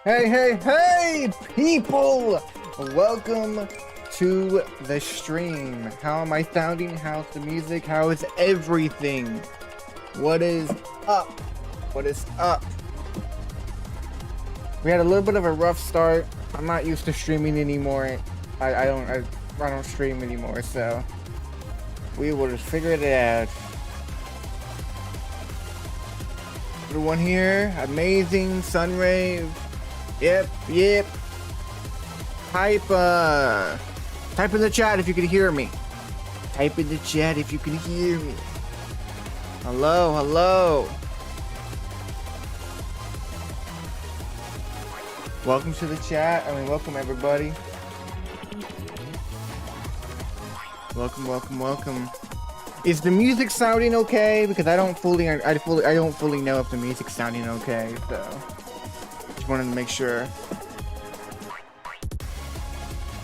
Hey, hey, hey, people! Welcome to the stream. How am I sounding? How's the music? How is everything? What is up? What is up? We had a little bit of a rough start. I'm not used to streaming anymore. I don't stream anymore, so we will just figure it out. Everyone here, amazing, Sunrave. Yep. Type in the chat if you can hear me. Type in the chat if you can hear me. Hello. Welcome to the chat. Welcome everybody. Welcome. Is the music sounding okay? Because I don't fully know if the music's sounding okay, so just wanted to make sure.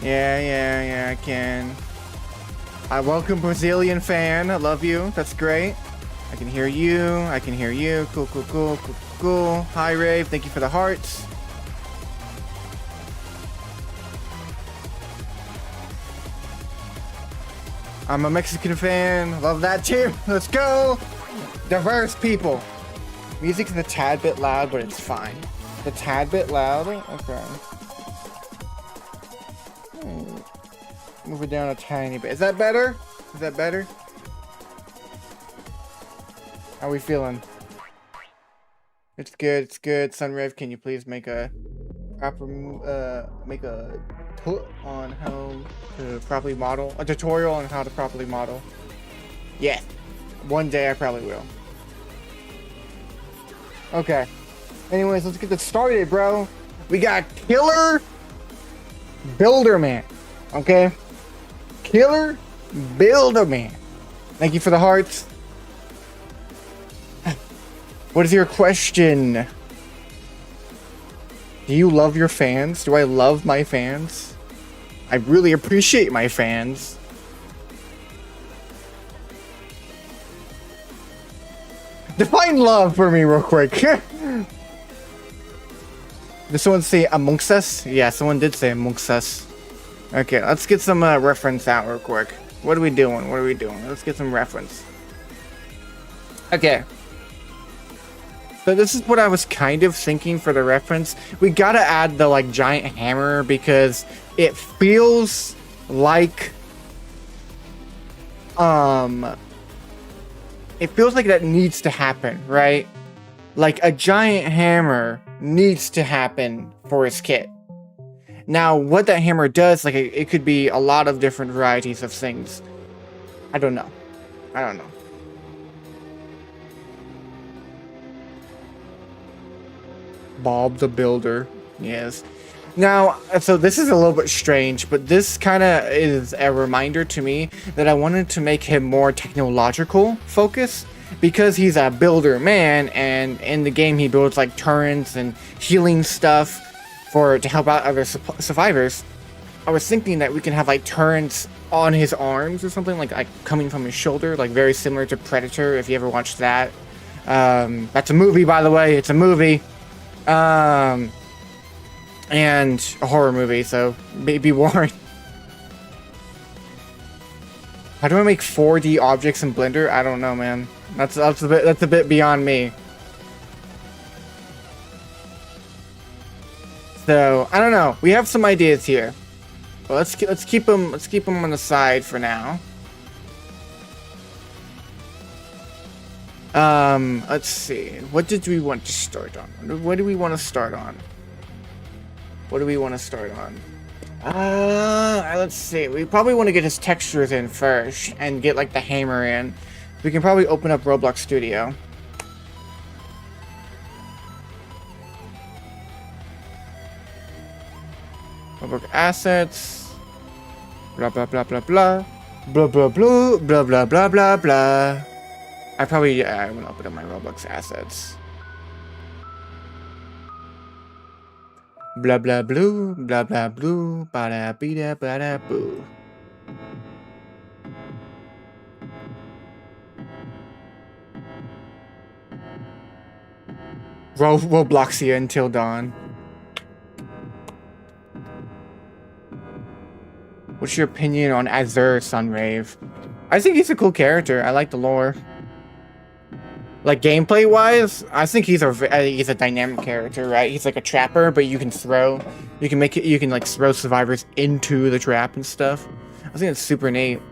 Yeah, I can. Welcome Brazilian fan. I love you. That's great. I can hear you. Cool. Hi Rave. Thank you for the hearts. I'm a Mexican fan. Love that too. Let's go. Diverse people. Music's a tad bit loud, but it's fine. A tad bit loud? Okay. Move it down a tiny bit. Is that better? How are we feeling? It's good. Sunrev, can you please make a proper on how to properly model, a tutorial on how to properly model? Yeah, one day I probably will. Okay, anyways, let's get this started, bro. We got Killer Builderman. Okay, Killer Builderman. Thank you for the hearts. What is your question? Do you love your fans? Do I love my fans? I really appreciate my fans. Define love for me real quick. Did someone say amongst us? Yeah, someone did say amongst us. Okay, let's get some reference out real quick. What are we doing? Let's get some reference. Okay. So this is what I was kind of thinking for the reference. We gotta add the giant hammer because it feels like that needs to happen, right? Like a giant hammer needs to happen for his kit. Now, what that hammer does, it could be a lot of different varieties of things. I don't know. Bob the Builder. Yes. Now, so this is a little bit strange, but this kind of is a reminder to me that I wanted to make him more technological focus because he's a builder man, and in the game he builds turrets and healing stuff to help out other survivors. I was thinking that we can have turrets on his arms or something like coming from his shoulder, very similar to Predator, if you ever watched that. That's a movie, by the way. It's a movie. And a horror movie, so be warned. How do I make 4D objects in Blender? I don't know, man. That's a bit beyond me. So I don't know. We have some ideas here. Well, let's keep them on the side for now. Let's see. What did we want to start on? What do we want to start on? Let's see. We probably want to get his textures in first and get the hammer in. We can probably open up Roblox Studio. Roblox assets. Blah blah blah blah blah. Blah blah blah blah blah blah blah blah. I'm gonna open up my Roblox assets. Blah blah blue, blah blah blue, bada bida bada boo. Robloxia until dawn. What's your opinion on Azure Sunrave? I think he's a cool character. I like the lore. Like gameplay wise, I think he's a dynamic character, right? He's like a trapper, but you can like throw survivors into the trap and stuff. I think it's super neat.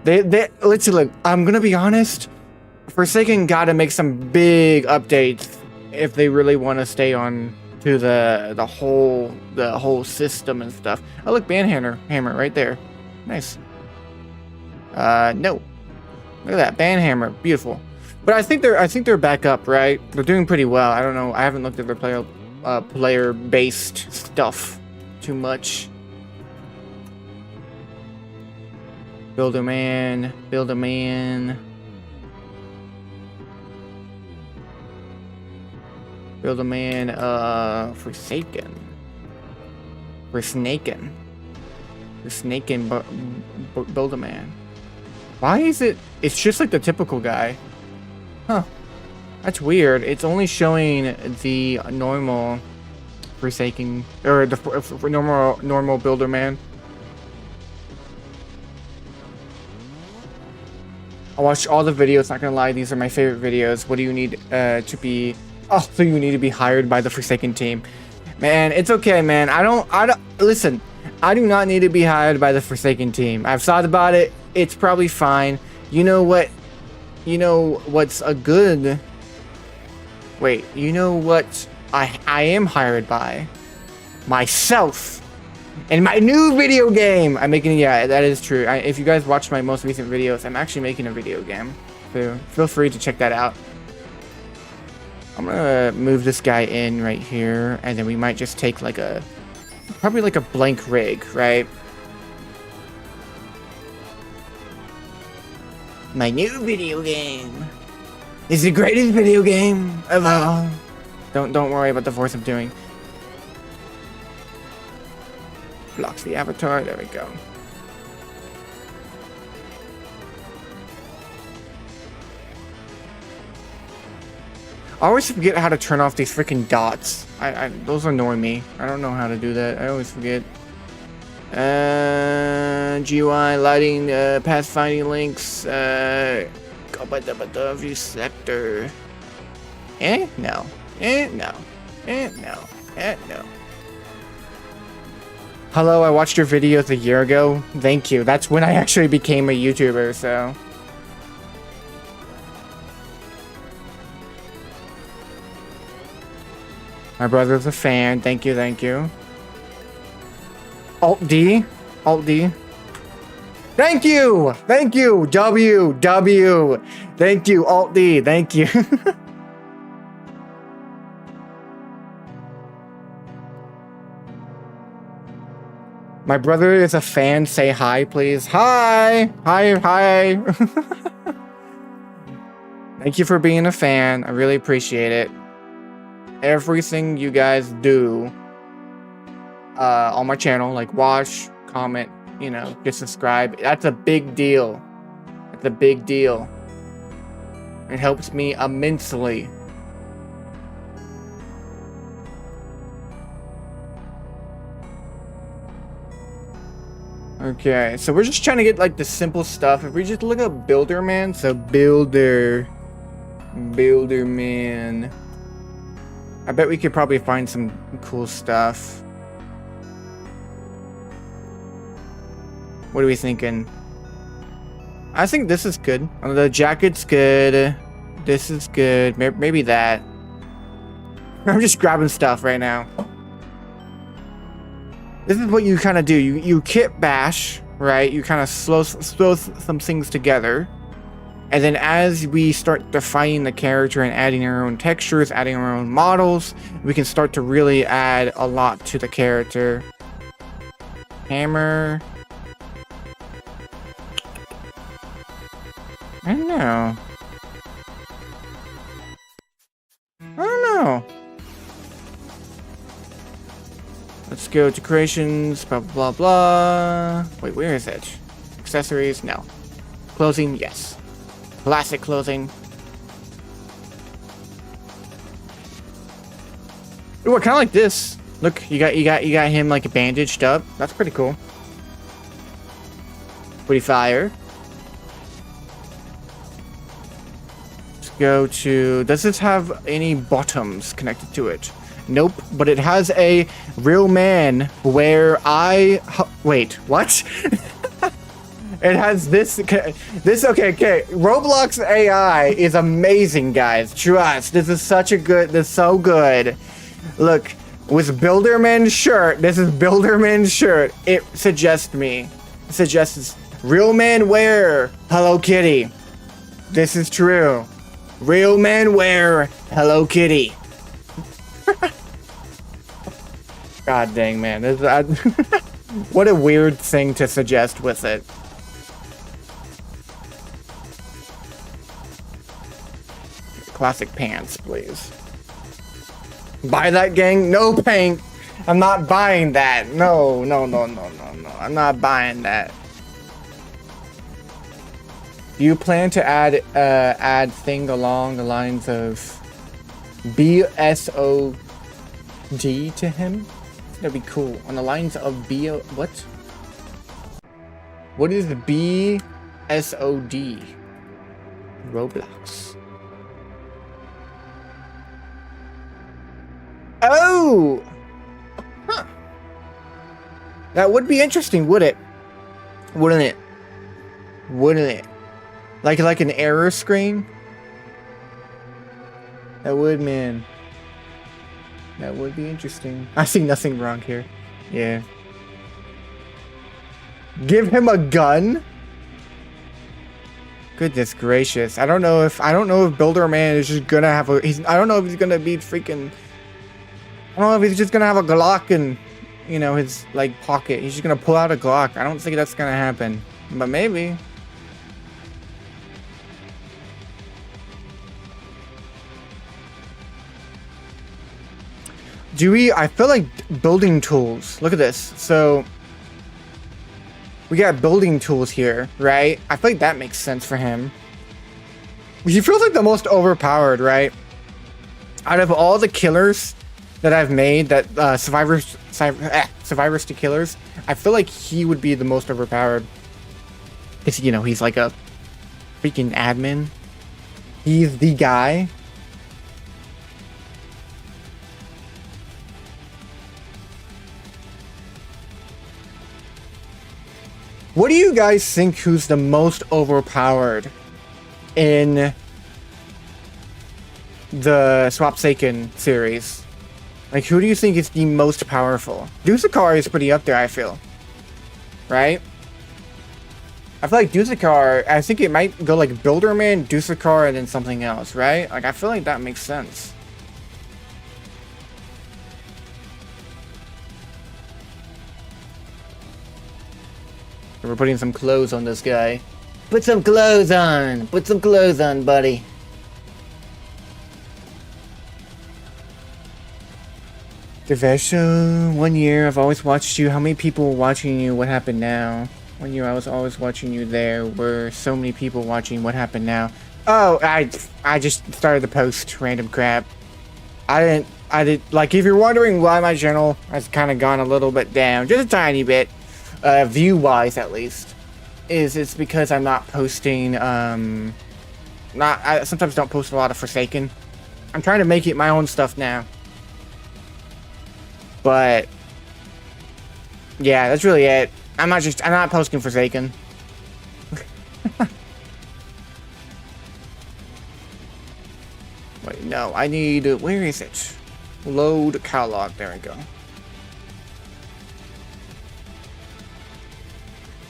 They literally, I'm gonna be honest, Forsaken gotta make some big updates if they really want to stay on to the whole system and stuff. Oh look, hammer right there. Nice. No. Look at that banhammer, beautiful. But I think they're back up, right? They're doing pretty well. I don't know. I haven't looked at their player-based stuff too much. Build a man. Build a man. Build a man. Forsaken. Forsaken. Forsaken. Build a man. Why is it? It's just like the typical guy. Huh. That's weird. It's only showing the normal Forsaken, or the normal builder man. I watched all the videos, not gonna lie, these are my favorite videos. What do you need to be... Oh, so you need to be hired by the Forsaken team. Man, it's okay, man. I don't... Listen, I do not need to be hired by the Forsaken team. I've thought about it. It's probably fine. You know what? You know what's a good... Wait, you know what I am hired by? Myself! In my new video game! I'm making... Yeah, that is true. If you guys watched my most recent videos, I'm actually making a video game. So feel free to check that out. I'm gonna move this guy in right here, and then we might just take like a... Probably like a blank rig, right? My new video game is the greatest video game of all. Don't worry about the voice I'm doing. Blocks the avatar. There we go. I always forget how to turn off these freaking dots. Those annoy me. I don't know how to do that. I always forget. GUI, lighting, pathfinding links, view selector. No. No. No. Hello, I watched your videos a year ago. Thank you. That's when I actually became a YouTuber, so. My brother's a fan. Thank you, thank you. Alt D. Thank you! Thank you! W. Thank you, Alt D. Thank you. My brother is a fan. Say hi, please. Hi! Hi. Thank you for being a fan. I really appreciate it. Everything you guys do on my channel, like watch, comment, you know, just subscribe. That's a big deal. That's a big deal. It helps me immensely. Okay, so we're just trying to get like the simple stuff. If we just look up builder man, so builder man. I bet we could probably find some cool stuff. What are we thinking? I think this is good. The jacket's good. This is good. Maybe that. I'm just grabbing stuff right now. This is what you kind of do. You kit bash, right? You kind of slow some things together. And then as we start defining the character and adding our own textures, adding our own models, we can start to really add a lot to the character. Hammer. I don't know. Let's go to creations, blah, blah, blah. Wait, where is it? Accessories? No. Clothing? Yes. Classic clothing. Ooh, I kind of like this. Look, you got him like bandaged up. That's pretty cool. Pretty fire. Let's go to... Does this have any bottoms connected to it? Nope, but it has a real man where I... Wait, what? It has this... Okay. Roblox AI is amazing, guys. Trust. This is such a good... This is so good. Look, with Builderman's shirt, this is Builderman's shirt. It suggests me. It suggests real man wear Hello Kitty. This is true. Real man wear Hello Kitty. God dang, man. What a weird thing to suggest with it. Classic pants, please. Buy that, gang? No, paint. I'm not buying that. No. I'm not buying that. Do you plan to add thing along the lines of BSOD to him? That'd be cool. On the lines of what? What is BSOD? Roblox. Oh! Huh. That would be interesting, would it? Wouldn't it? Wouldn't it? Like an error screen? That would, man. That would be interesting. I see nothing wrong here. Yeah. Give him a gun? Goodness gracious. I don't know if Builderman is just gonna have a I don't know if he's gonna be freaking I don't know if he's just gonna have a Glock in, you know, his like pocket. He's just gonna pull out a Glock. I don't think that's gonna happen. But maybe. I feel like building tools. Look at this. So we got building tools here, right? I feel like that makes sense for him. He feels like the most overpowered, right? Out of all the killers that I've made, that survivors to killers, I feel like he would be the most overpowered. Because, you know, he's like a freaking admin. He's the guy. What do you guys think who's the most overpowered in the Swapsaken series? Like, who do you think is the most powerful? DOKURO is pretty up there, I feel. Right? I feel like DOKURO, I think it might go like Builderman, DOKURO, and then something else, right? Like, I feel like that makes sense. We're putting some clothes on this guy. Put some clothes on! Put some clothes on, buddy. Devesh, 1 year, I've always watched you. How many people were watching you? What happened now? 1 year, I was always watching you. There were so many people watching. What happened now? Oh, I just started the post. Random crap. I did, like, if you're wondering why my channel has kind of gone a little bit down, just a tiny bit, view-wise at least, it's because I'm not posting, I sometimes don't post a lot of Forsaken. I'm trying to make it my own stuff now. But yeah, that's really it. I'm not posting Forsaken. Wait, no, I need, where is it? Load catalog, there we go.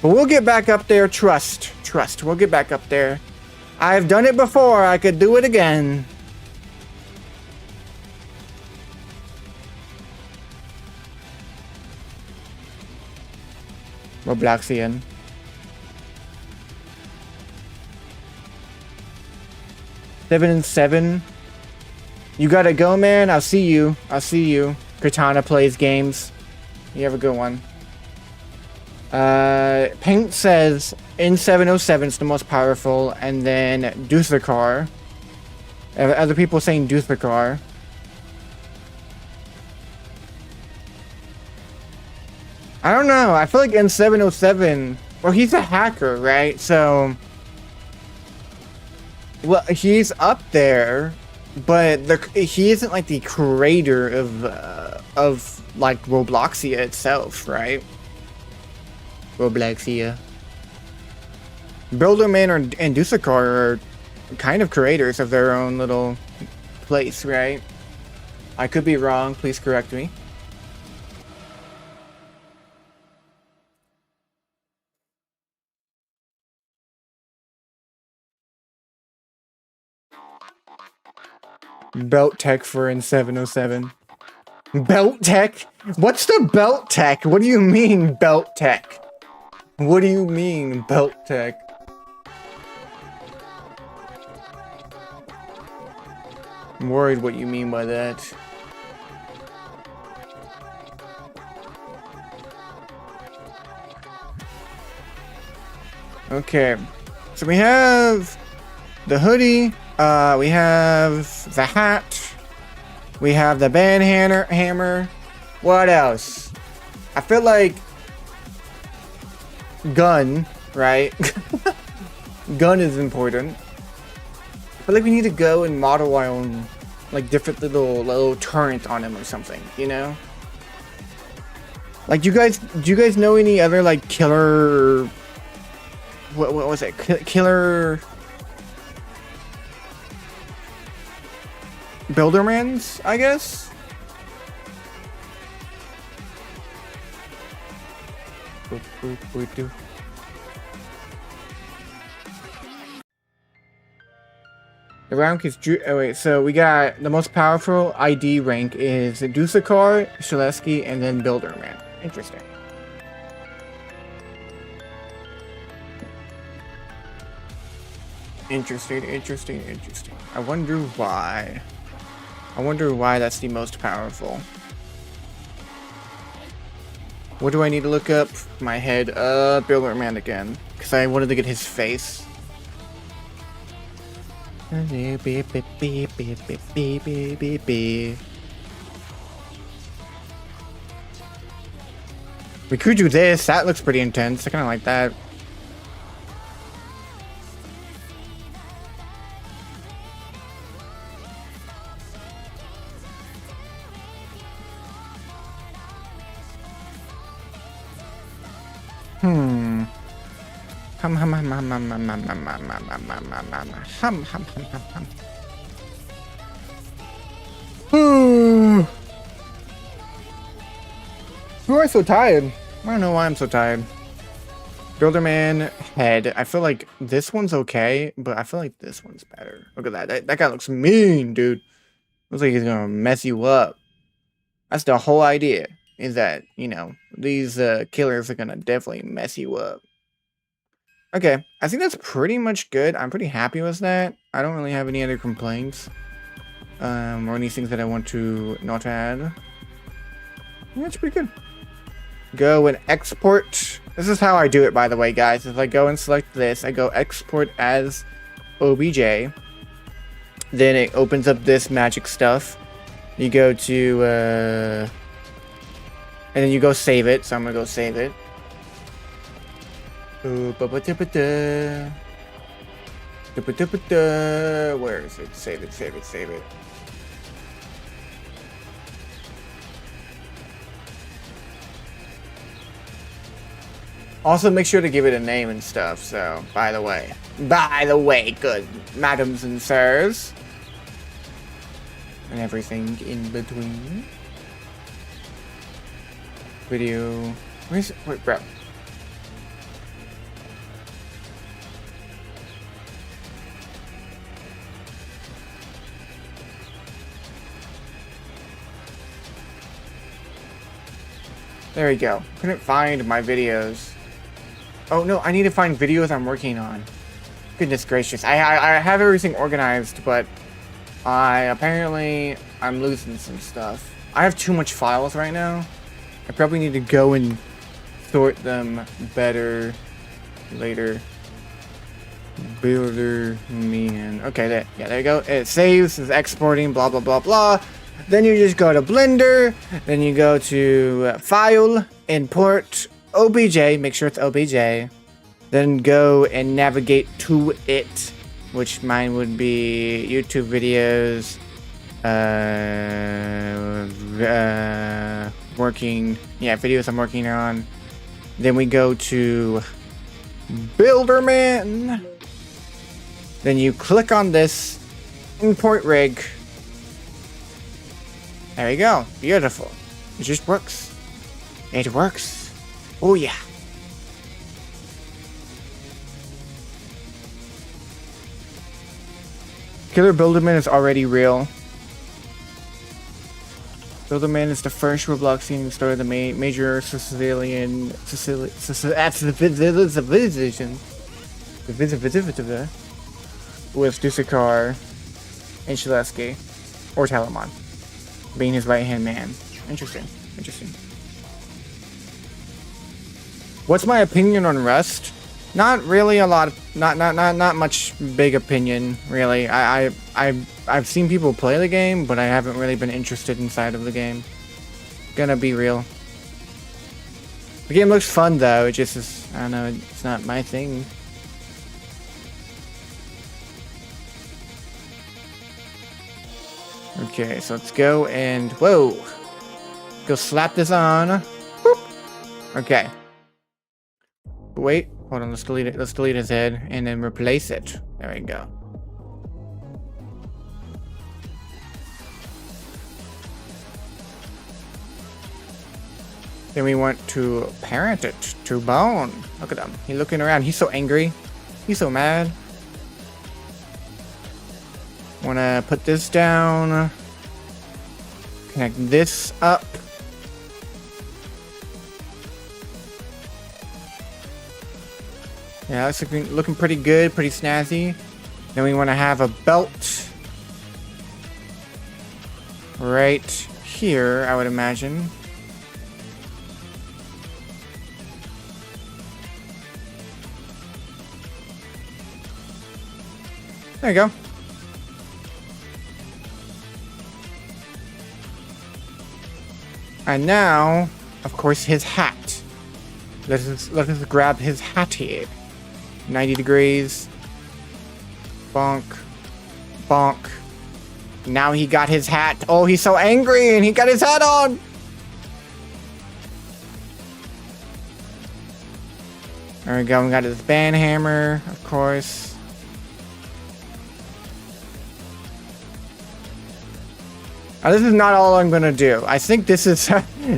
But we'll get back up there, trust, we'll get back up there. I've done it before, I could do it again. Robloxian. 7 and 7. You gotta go, man. I'll see you. Katana plays games. You have a good one. Paint says in 707 is the most powerful, and then DOKURO. Other people saying DOKURO. I don't know. I feel like in 707 Well, he's a hacker, right? So, well, he's up there, but he isn't like the creator of like Robloxia itself, right? Robloxia. Builderman and DOKURO are kind of creators of their own little place, right? I could be wrong. Please correct me. Belt tech for in 707. Belt tech? What's the belt tech? What do you mean belt tech? What do you mean belt tech? I'm worried what you mean by that. Okay, so we have the hoodie, we have the hat, we have the band hammer. What else? I feel like gun, right? Gun is important. I feel like we need to go and model our own, like, different little turret on him or something, you know? Like, do you guys know any other, like, killer... What was it? Killer... Buildermans, I guess? The rank is... Oh wait, so we got the most powerful ID rank is DOKURO, Shaleski, and then Builderman. Interesting. Interesting. I wonder why. I wonder why that's the most powerful. What do I need to look up? My head. Builderman again. Because I wanted to get his face. We could do this. That looks pretty intense. I kind of like that. Why am I so tired? I don't know why I'm so tired. Builderman head. I feel like this one's okay, but I feel like this one's better. Look at that. That guy looks mean, dude. Looks like he's gonna mess you up. That's the whole idea. Is that, you know, these killers are gonna definitely mess you up. Okay, I think that's pretty much good. I'm pretty happy with that. I don't really have any other complaints. Or any things that I want to not add. Yeah, that's pretty good. Go and export. This is how I do it, by the way, guys. If I go and select this, I go export as OBJ. Then it opens up this magic stuff. You go to, and then you go save it. So I'm gonna go save it. Where is it? Save it. Also, make sure to give it a name and stuff. So, by the way, good madams and sirs, and everything in between. Video. Where's it? Wait, bro. There we go. Couldn't find my videos. Oh no, I need to find videos I'm working on. Goodness gracious. I have everything organized, but I'm losing some stuff. I have too much files right now. I probably need to go and sort them better later. Builderman. Okay, there you go. It saves, it's exporting, blah blah blah blah. Then you just go to Blender, then you go to File, Import, OBJ, make sure it's OBJ. then go and navigate to it, which mine would be YouTube videos, videos I'm working on. Then we go to Builderman. Then you click on this, import rig. There you go, beautiful. It just works. It works. Oh yeah. Killer Builderman is already real. Builderman is the first Roblox scene to start the major Sicilian civilization with Dusakar and Shaleski, or Talamon, being his right-hand man. Interesting. Interesting. What's my opinion on Rust? Not really a lot. Not much big opinion, really. I've seen people play the game, but I haven't really been interested inside of the game. Gonna be real. The game looks fun though. It just is. I don't know. It's not my thing. Okay, so let's go and whoa, go slap this on. Boop. Okay. Wait. Hold on, let's delete it. Let's delete his head and then replace it. There we go. Then we want to parent it to bone. Look at him. He's looking around. He's so angry. He's so mad. Wanna put this down. Connect this up. Yeah, it's looking pretty good, pretty snazzy. Then we want to have a belt right here, I would imagine. There you go. And now, of course, his hat. Let us grab his hat here. 90 degrees. Bonk. Bonk. Now he got his hat. Oh, he's so angry and he got his hat on. There we go. We got his band hammer, of course. Now, this is not all I'm gonna do. I think this is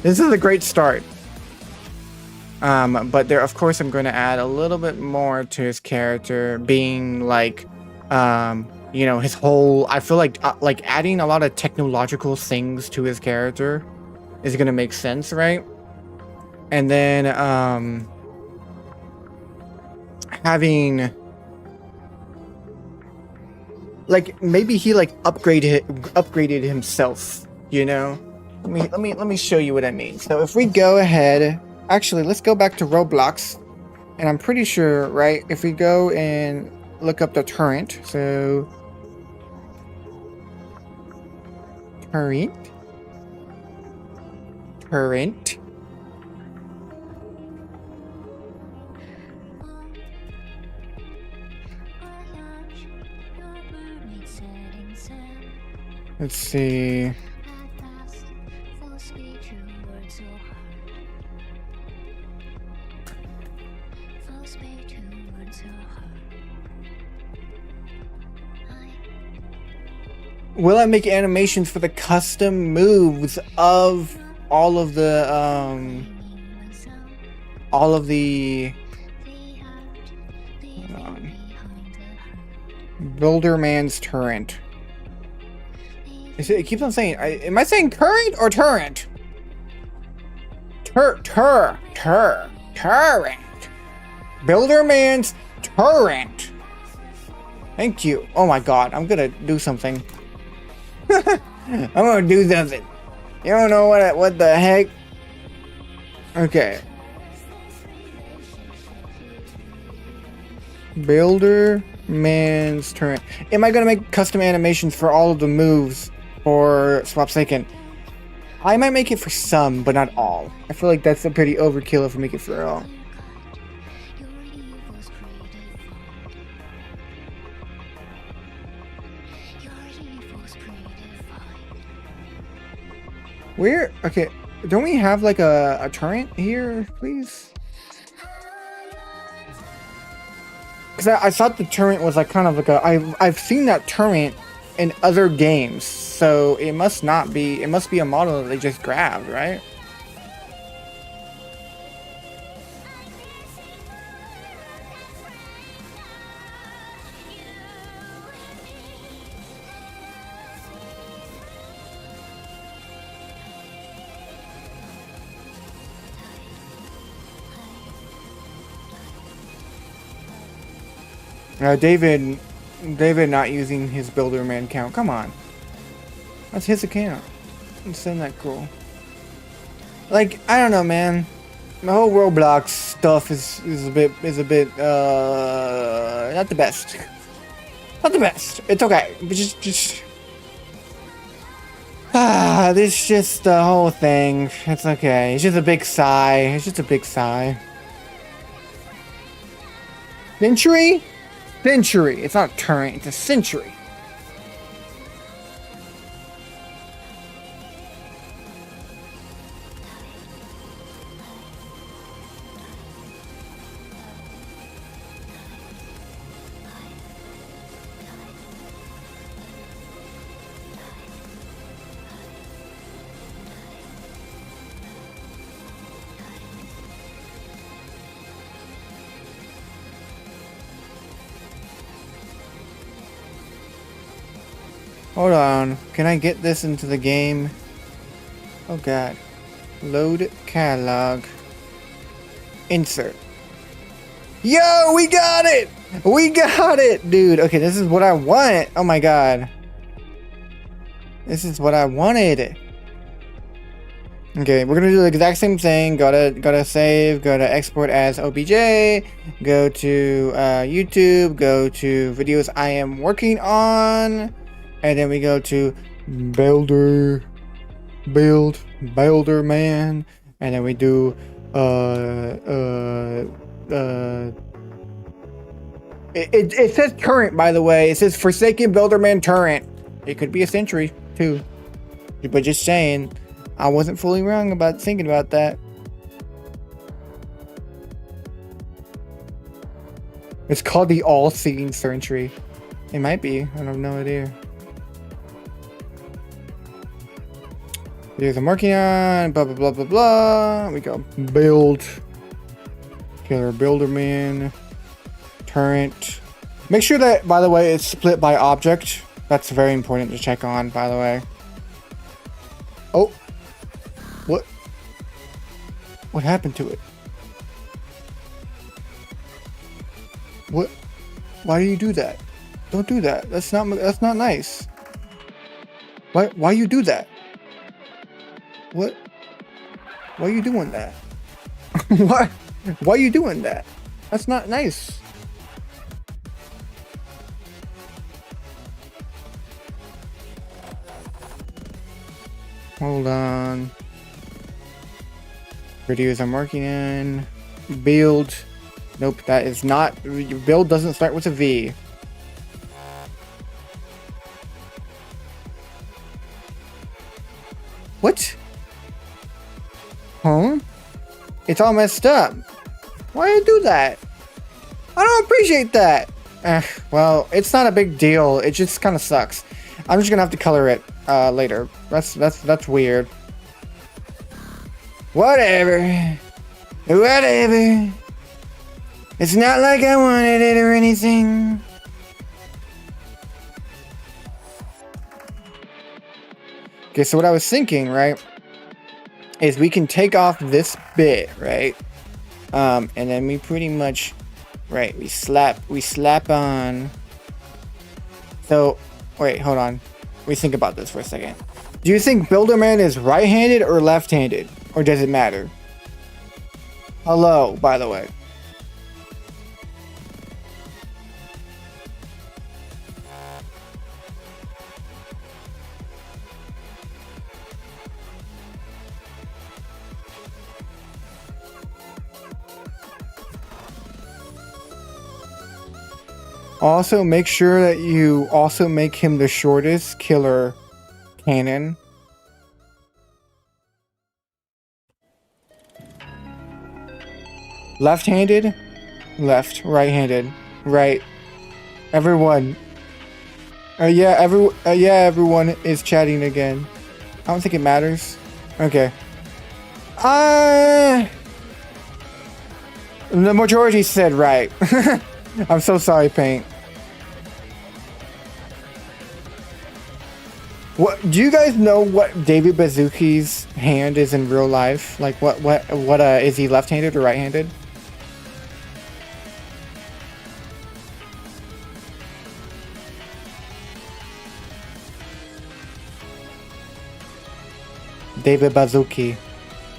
this is a great start. But there, of course, I'm going to add a little bit more to his character, being like, you know, his whole. I feel like adding a lot of technological things to his character is going to make sense, right? And then having like maybe he like upgraded himself, you know. Let me show you what I mean. So if we go ahead. Actually, let's go back to Roblox, and I'm pretty sure, right, if we go and look up the torrent, so torrent, let's see. Will I make animations for the custom moves of all of the Builderman's turret? It keeps on saying, am I saying current or turret? Turret. Builderman's turret. Thank you. Oh my god, I'm gonna do something. I'm gonna do something. You don't know what the heck? Okay. Builderman's turret. Am I gonna make custom animations for all of the moves for Swapsaken? I might make it for some, but not all. I feel like that's a pretty overkill if I make it for all. Where? Okay, don't we have like a turret here, please? Because I thought the turret was like kind of like a... I've seen that turret in other games, so it must not be... It must be a model that they just grabbed, right? David not using his builder man count. Come on, that's his account. Isn't that cool? Like, I don't know, man. The whole Roblox stuff is a bit not the best. Not the best. It's okay, but just this just the whole thing. It's okay. It's just a big sigh. It's just a big sigh. Century? Century. It's not a turret, it's a century. Hold on, can I get this into the game? Oh god. Load catalog. Insert. Yo, we got it! We got it, dude. Okay, this is what I want. Oh my god. This is what I wanted. Okay, we're gonna do the exact same thing. Gotta save, go to export as OBJ, go to YouTube, go to videos I am working on. And then we go to builder man, and then we do it says current, by the way. It says Forsaken Builderman Turret. It could be a century too, but just saying, I wasn't fully wrong about thinking about that. It's called the all-seeing century. It might be. I have no idea. Here's I'm working on, blah, blah, blah, blah, blah. We go build. Killer Builderman. Turret. Make sure that, by the way, it's split by object. That's very important to check on, by the way. Oh. What? What happened to it? What? Why do you do that? Don't do that. That's not nice. Why you do that? What? Why are you doing that? Why are you doing that? That's not nice. Hold on. Videos I'm working in. Build. Nope, that is not. Build doesn't start with a V. What? Huh? It's all messed up. Why do you do that? I don't appreciate that. Well, it's not a big deal. It just kind of sucks. I'm just gonna have to color it later. That's weird. Whatever. Whatever. It's not like I wanted it or anything. Okay, so what I was thinking, right, is we can take off this bit, right? And then we pretty much, right, we slap on. So, wait, hold on. We think about this for a second. Do you think Builderman is right-handed or left-handed? Or does it matter? Hello, by the way. Also, make sure that you also make him the shortest killer cannon. Left-handed? Left. Right-handed. Right. Everyone. Yeah, everyone is chatting again. I don't think it matters. Okay. The majority said right. I'm so sorry, Paint. What do you guys know what David Bazuki's hand is in real life? Like what is he left-handed or right-handed? David Bazuki.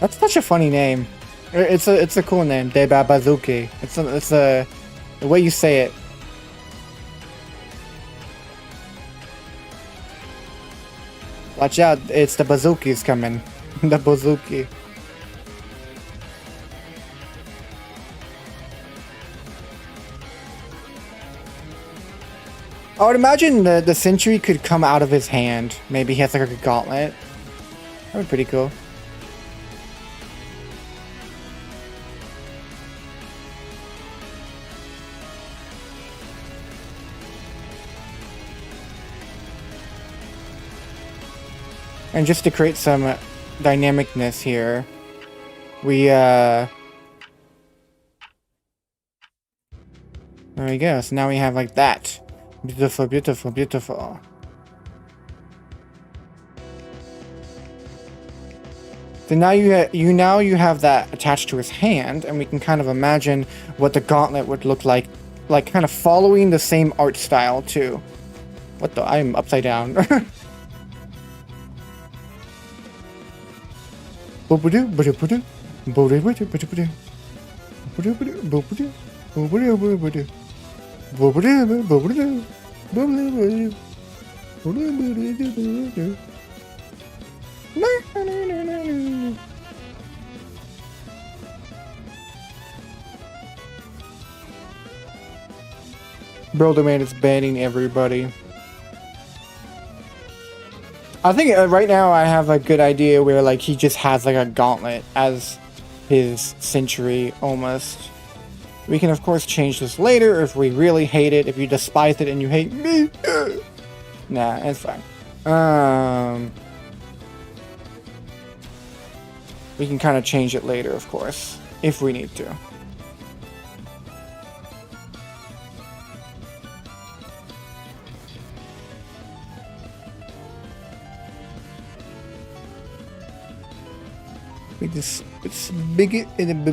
That's such a funny name. It's a cool name, David Bazuki. It's the way you say it. Watch out, it's the bazooki's coming. The bazooki. I would imagine the sentry could come out of his hand. Maybe he has like a gauntlet. That would be pretty cool. And just to create some dynamicness here, we there we go. So now we have like that. Beautiful, beautiful, beautiful. So now you have that attached to his hand, and we can kind of imagine what the gauntlet would look like kind of following the same art style too. What the? I'm upside down. Builder Man is banning everybody. I think right now I have a good idea where like he just has like a gauntlet as his sentry almost. We can of course change this later if we really hate it, if you despise it and you hate me. Nah, it's fine. We can kind of change it later, of course, if we need to. It's big in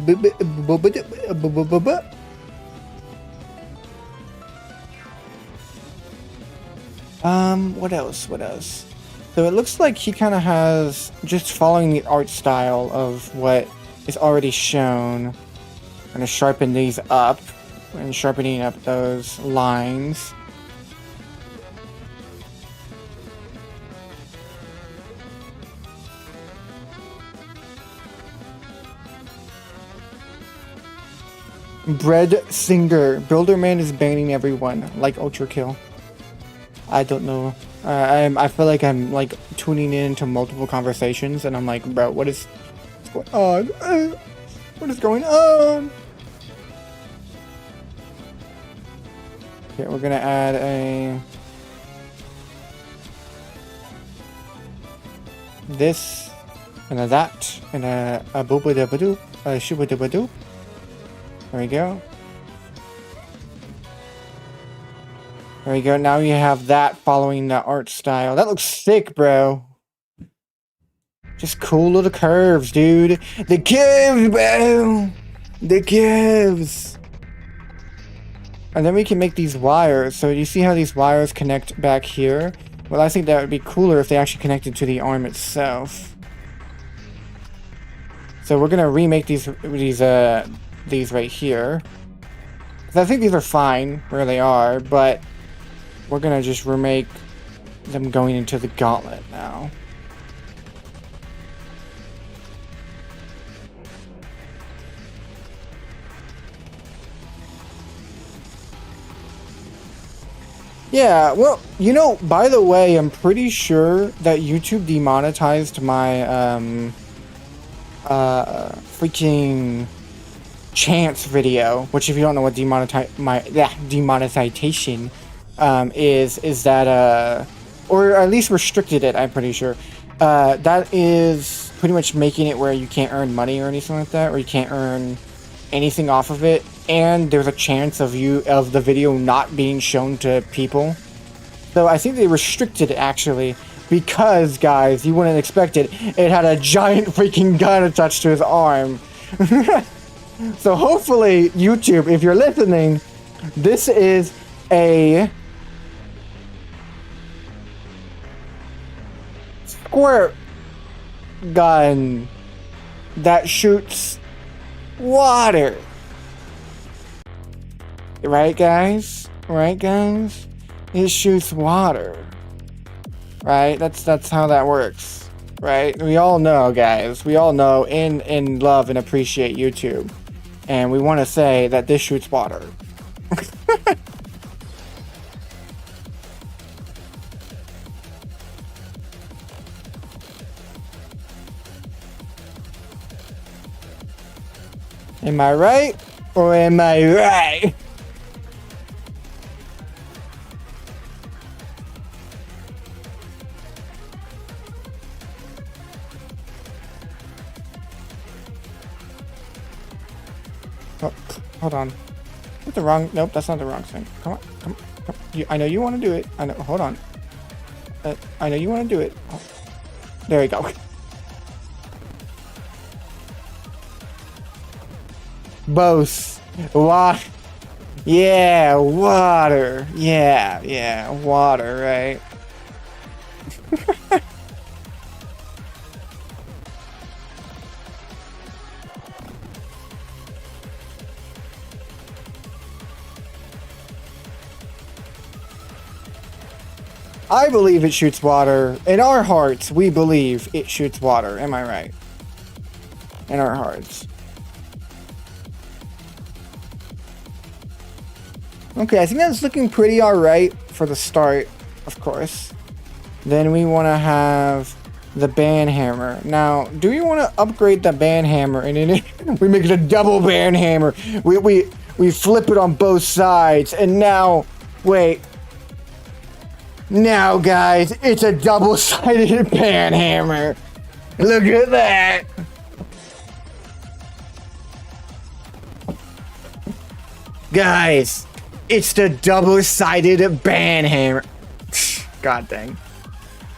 what else? So it looks like he kind of has, just following the art style of what is already shown. I'm gonna sharpen these up and sharpening up those lines. Bread Singer. Builder Man is banning everyone, like Ultra Kill. I don't know. I feel like I'm like tuning in to multiple conversations, and I'm like, bro, what's going on? What is going on? Okay, we're gonna add a this and a that and a booba da badoo, a shuba da badoo. There we go. There we go. Now you have that following the art style. That looks sick, bro. Just cool little curves, dude. The curves, bro. The curves. And then we can make these wires. So you see how these wires connect back here? Well, I think that would be cooler if they actually connected to the arm itself. So we're gonna remake these right here. 'Cause I think these are fine where they are, but we're gonna just remake them going into the gauntlet now. Yeah, well, you know, by the way, I'm pretty sure that YouTube demonetized my freaking chance video, which if you don't know what demonetization is that or at least restricted it, I'm pretty sure. That is pretty much making it where you can't earn money or anything like that, or you can't earn anything off of it, and there's a chance of the video not being shown to people. So I think they restricted it actually, because guys, you wouldn't expect it. It had a giant freaking gun attached to his arm. So hopefully, YouTube, if you're listening, this is a squirt gun that shoots water. Right, guys? Right, guys? It shoots water. Right? That's how that works. Right? We all know, guys. We all know and love and appreciate YouTube. And we want to say that this shoots water. Am I right? Or am I right? Oh, hold on. That's the wrong. Nope, that's not the wrong thing. Come on, come on. Come on. I know you want to do it. I know. Hold on. I know you want to do it. Oh, there you go. Both. Water. Yeah, water. Yeah, water, right? I believe it shoots water. In our hearts, we believe it shoots water. Am I right? In our hearts. Okay, I think that's looking pretty alright for the start, of course. Then we want to have the band hammer. Now, do we want to upgrade the band hammer and then we make it a double band hammer? We flip it on both sides, and now, wait. Now, guys, it's a double-sided band hammer. Look at that. Guys, it's the double-sided band hammer. God dang.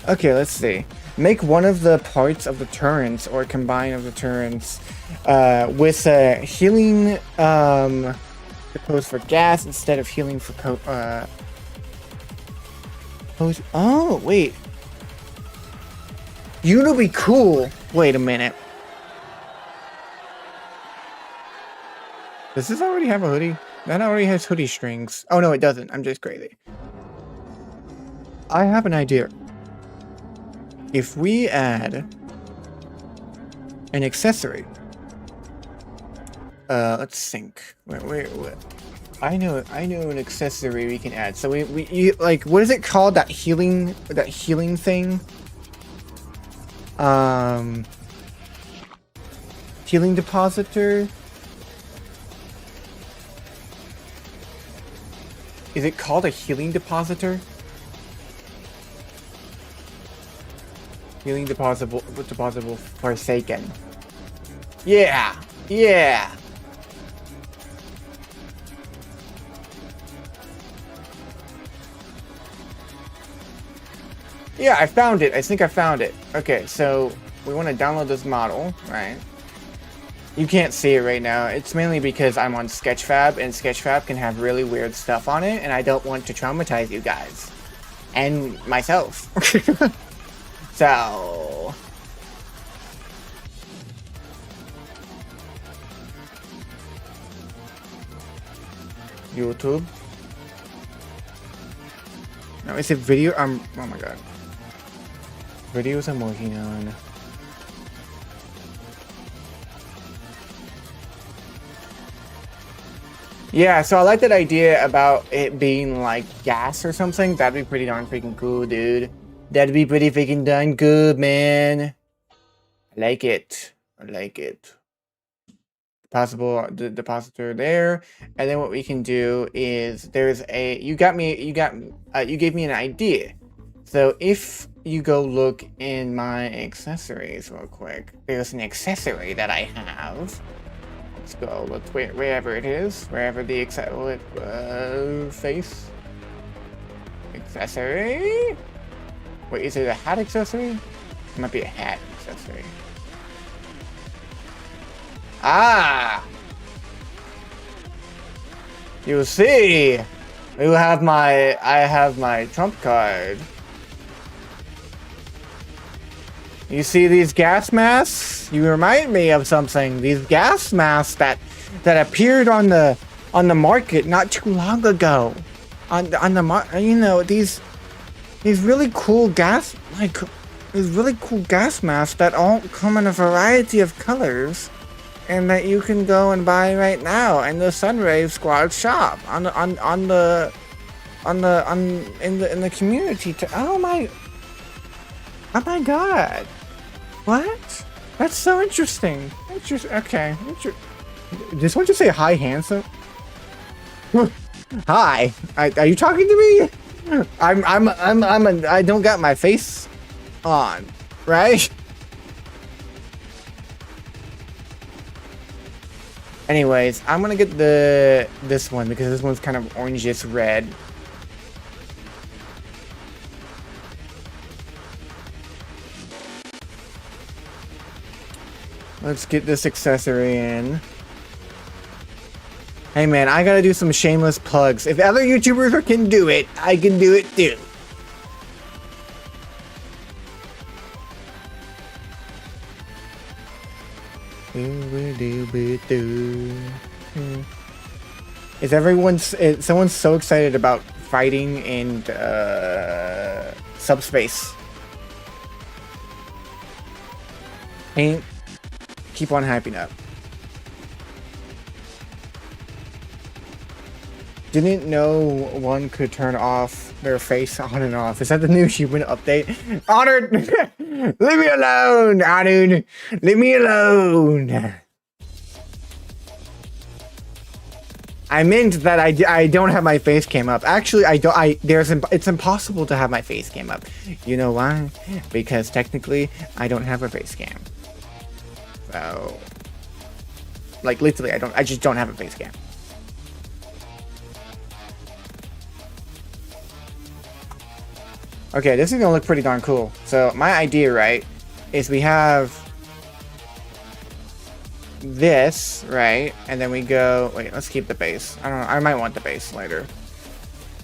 Okay, let's see. Make one of the parts of the turrets, or combine of the turrets, with a healing, proposed for gas instead of healing for oh, wait. You know, be cool. Wait a minute. Does this already have a hoodie? That already has hoodie strings. Oh, no, it doesn't. I'm just crazy. I have an idea. If we add an accessory. Let's think. Wait. I know an accessory we can add. So we like, what is it called? That healing thing? Healing depositor? Is it called a healing depositor? Healing depositable Swapsaken. Yeah. Yeah, I found it. I think I found it. Okay, so we want to download this model, right? You can't see it right now. It's mainly because I'm on Sketchfab, and Sketchfab can have really weird stuff on it, and I don't want to traumatize you guys. And myself. So... YouTube. No, is it video? Oh my god. Videos I'm working on. Yeah, so I like that idea about it being like gas or something. That'd be pretty darn freaking cool, dude. That'd be pretty freaking darn good, man. I like it. I like it. Possible depositor there, and then what we can do is there's a you gave me an idea. So if you go look in my accessories real quick, there's an accessory that I have. Let's go. Let's wherever it is, wherever the face accessory. Wait, is it a hat accessory? It might be a hat accessory. Ah! You see, I have my trump card. You see these gas masks? You remind me of something. These gas masks that appeared on the market not too long ago. You know, these really cool gas masks that all come in a variety of colors, and that you can go and buy right now in the Sunray Squad shop in the community. Oh my god. What? That's so interesting. Okay. Just want to say hi, handsome. Hi. Are you talking to me? I don't got my face on, right? Anyways, I'm gonna get this one because this one's kind of orangish red. Let's get this accessory in. Hey man, I gotta do some shameless plugs. If other YouTubers can do it, I can do it too. Is someone's so excited about fighting in subspace? Ain't keep on hyping up. Didn't know one could turn off their face on and off. Is that the new human update? Honored! Leave me alone, Honored! Leave me alone! I meant that I don't have my face cam up. Actually, it's impossible to have my face cam up. You know why? Because technically, I don't have a face cam. So, like literally, I just don't have a face cam. Okay, this is gonna look pretty darn cool. So my idea, right, is we have this, right, and then we go. Wait, let's keep the base. I don't know. I might want the base later.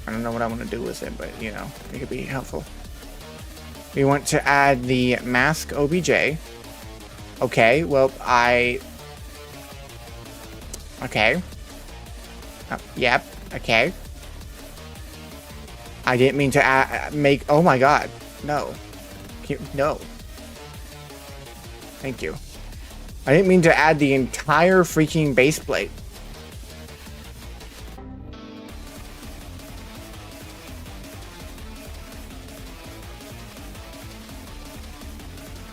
I don't know what I want to do with it, but you know, it could be helpful. We want to add the mask OBJ. Okay, well, okay. Yep, okay. I didn't mean to make... Oh my god. No. No. Thank you. I didn't mean to add the entire freaking base plate.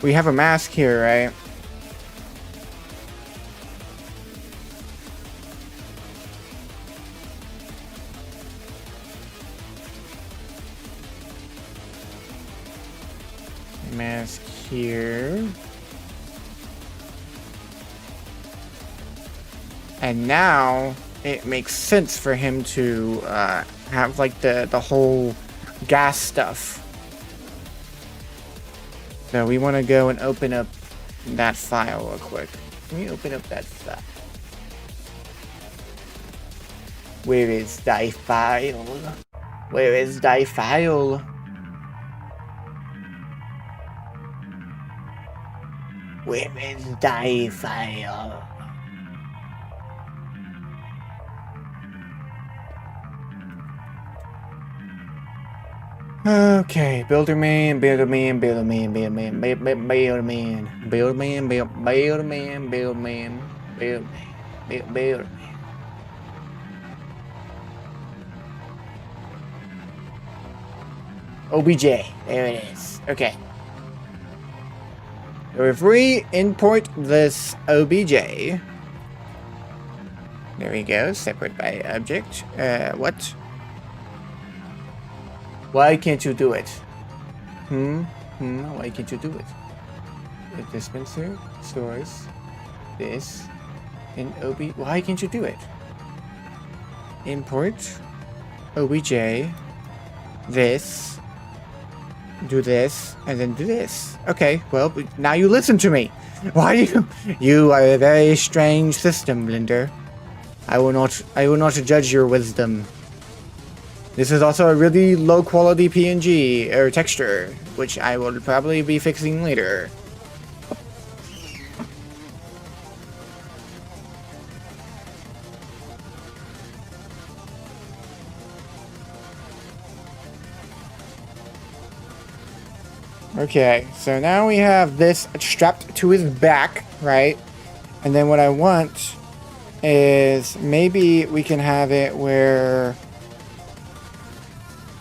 We have a mask here, right? Mask here. And now it makes sense for him to have like the whole gas stuff. So we want to go and open up that file real quick. Can we open up that file? Where is thy file? Where is thy file? Where is thy file? Okay, Builderman, Builderman, Builderman, Builderman, Builderman, Builderman, Builderman, Builderman, Builderman, Builderman. OBJ. There it is. Okay. So if we import this OBJ, there we go. Separate by object. What? Why can't you do it? Why can't you do it? The dispenser stores this in OB. Why can't you do it? Import OBJ. This. Do this and then do this. Okay, well now you listen to me. Why do you are a very strange system, Blender. I will not judge your wisdom. This is also a really low quality PNG or texture, which I will probably be fixing later. Okay, so now we have this strapped to his back, right? And then what I want is maybe we can have it where...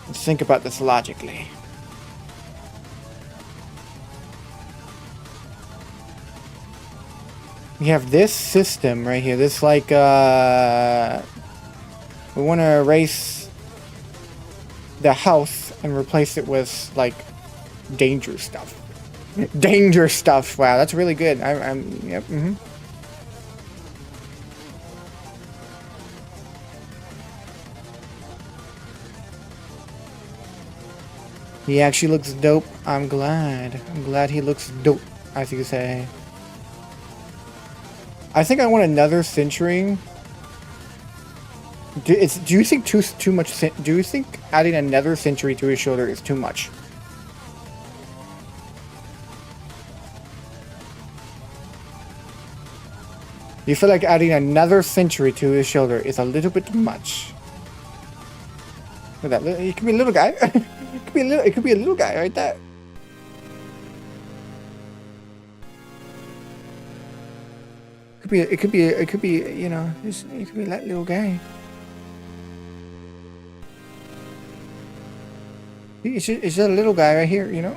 Let's think about this logically. We have this system right here, this like, we want to erase the house and replace it with like danger stuff. Danger stuff. Wow, that's really good. Yep. He actually looks dope. I'm glad. I'm glad he looks dope, as you say. I think I want another century. Do you think too much? Do you think adding another century to his shoulder is too much? You feel like adding another century to his shoulder is a little bit much. Look at that. It could be a little guy. It could be a little guy right there. It could be, you know, it could be that little guy. It's just a little guy right here, you know?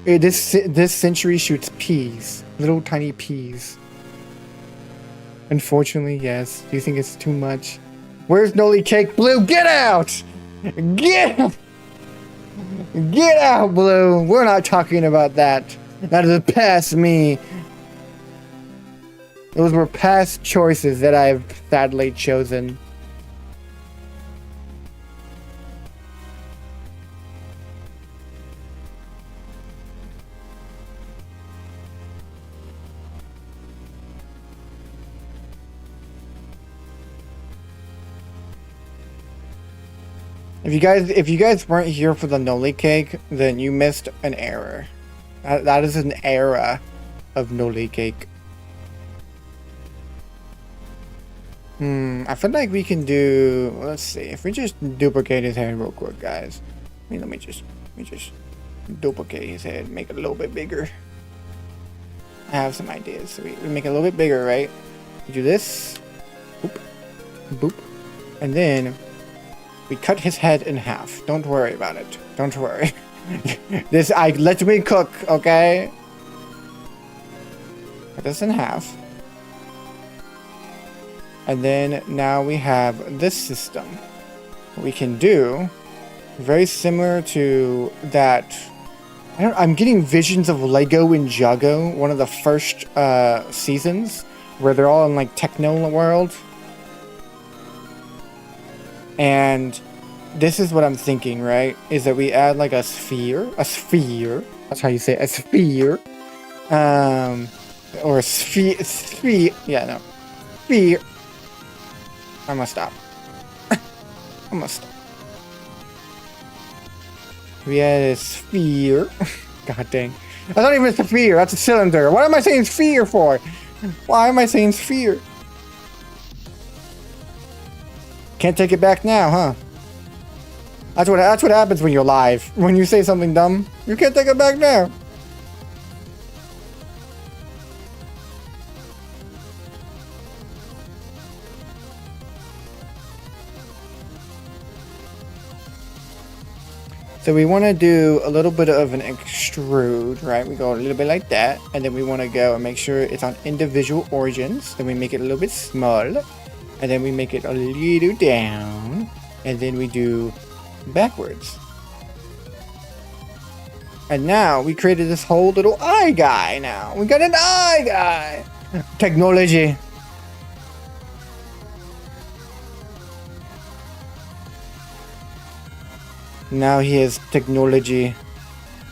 This century shoots peas. Little tiny peas. Unfortunately, yes. Do you think it's too much? Where's Noli Cake Blue? Get out! Get out, Blue! We're not talking about that. That is past me. Those were past choices that I've sadly chosen. If you guys weren't here for the Noli Cake, then you missed an era. That is an era of Noli Cake. I feel like we can do. Let's see. If we just duplicate his head real quick, guys. Let me just duplicate his head, make it a little bit bigger. I have some ideas. So we make it a little bit bigger, right? We do this. Boop, boop, and then we cut his head in half. Don't worry about it. Don't worry. Let me cook, okay? Cut this in half. And then now we have this system. What we can do, very similar to that. I'm getting visions of Lego Ninjago, one of the first seasons, where they're all in like techno world. And this is what I'm thinking, right? Is that we add like a sphere. That's how you say it, a sphere. Or a sphere. Yeah, no. Sphere. I'm gonna stop. We add a sphere. God dang. That's not even a sphere, that's a cylinder. What am I saying sphere for? Why am I saying sphere? Can't take it back now, huh? That's what happens when you're live. When you say something dumb, you can't take it back now. So we want to do a little bit of an extrude, right? We go a little bit like that, and then we want to go and make sure it's on individual origins. Then we make it a little bit small, and then we make it a little down, and then we do backwards. And now we created this whole little eye guy now. We got an eye guy. Technology. Now he is technology.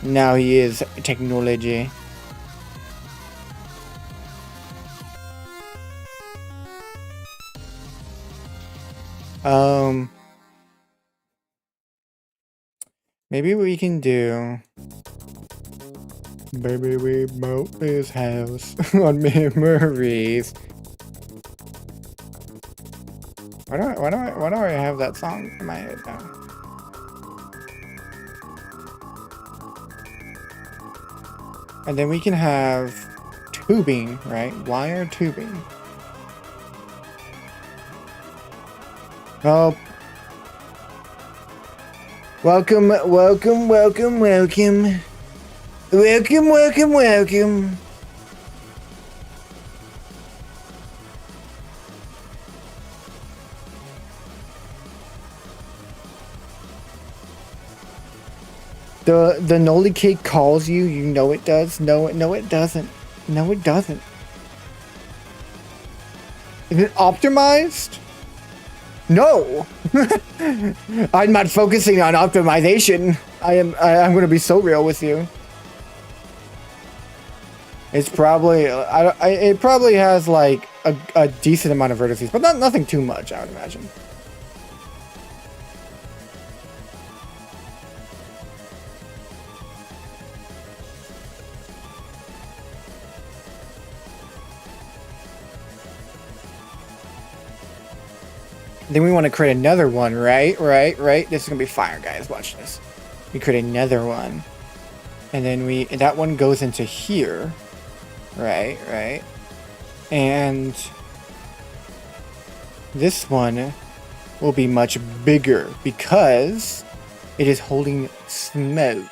Now he is technology. Maybe we can do... Baby, we built this house on memories. Why do I have that song in my head now? And then we can have tubing, right? Wire tubing. Oh. Welcome, welcome, welcome, welcome. Welcome, welcome, welcome. The Noli cake calls you. You know it does. No, it doesn't. No, it doesn't. Is it optimized? No. I'm not focusing on optimization. I'm going to be so real with you. It's probably it probably has like a decent amount of vertices, but nothing too much, I would imagine. Then we want to create another one, right? This is gonna be fire, guys. Watch this. We create another one, and then that one goes into here, right? And this one will be much bigger because it is holding smoke.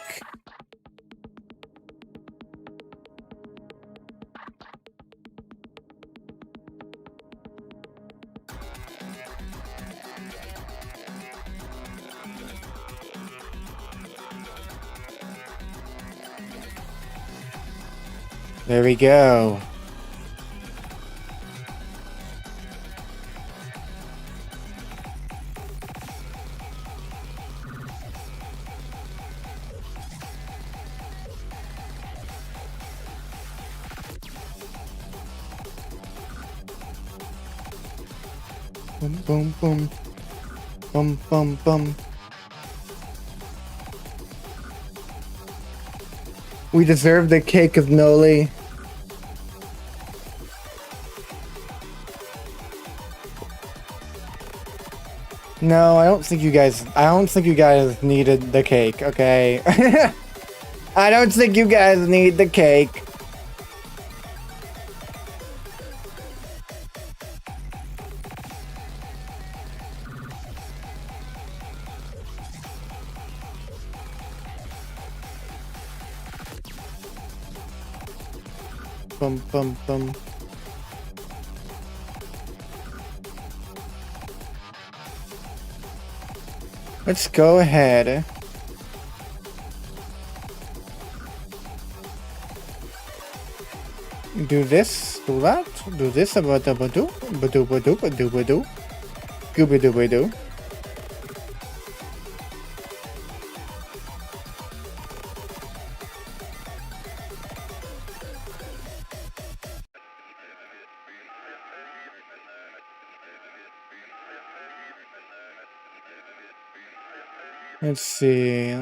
There we go. Boom, boom, boom. Boom, boom, boom. We deserve the cake of Noli. No, I don't think you guys needed the cake, okay? I don't think you guys need the cake. Bum, bum, bum. Let's go ahead. Do this, do that, do this, ba-da-ba-doo, ba-doo, ba-doo, ba-doo, gooba-doo-ba-doo. Let's see.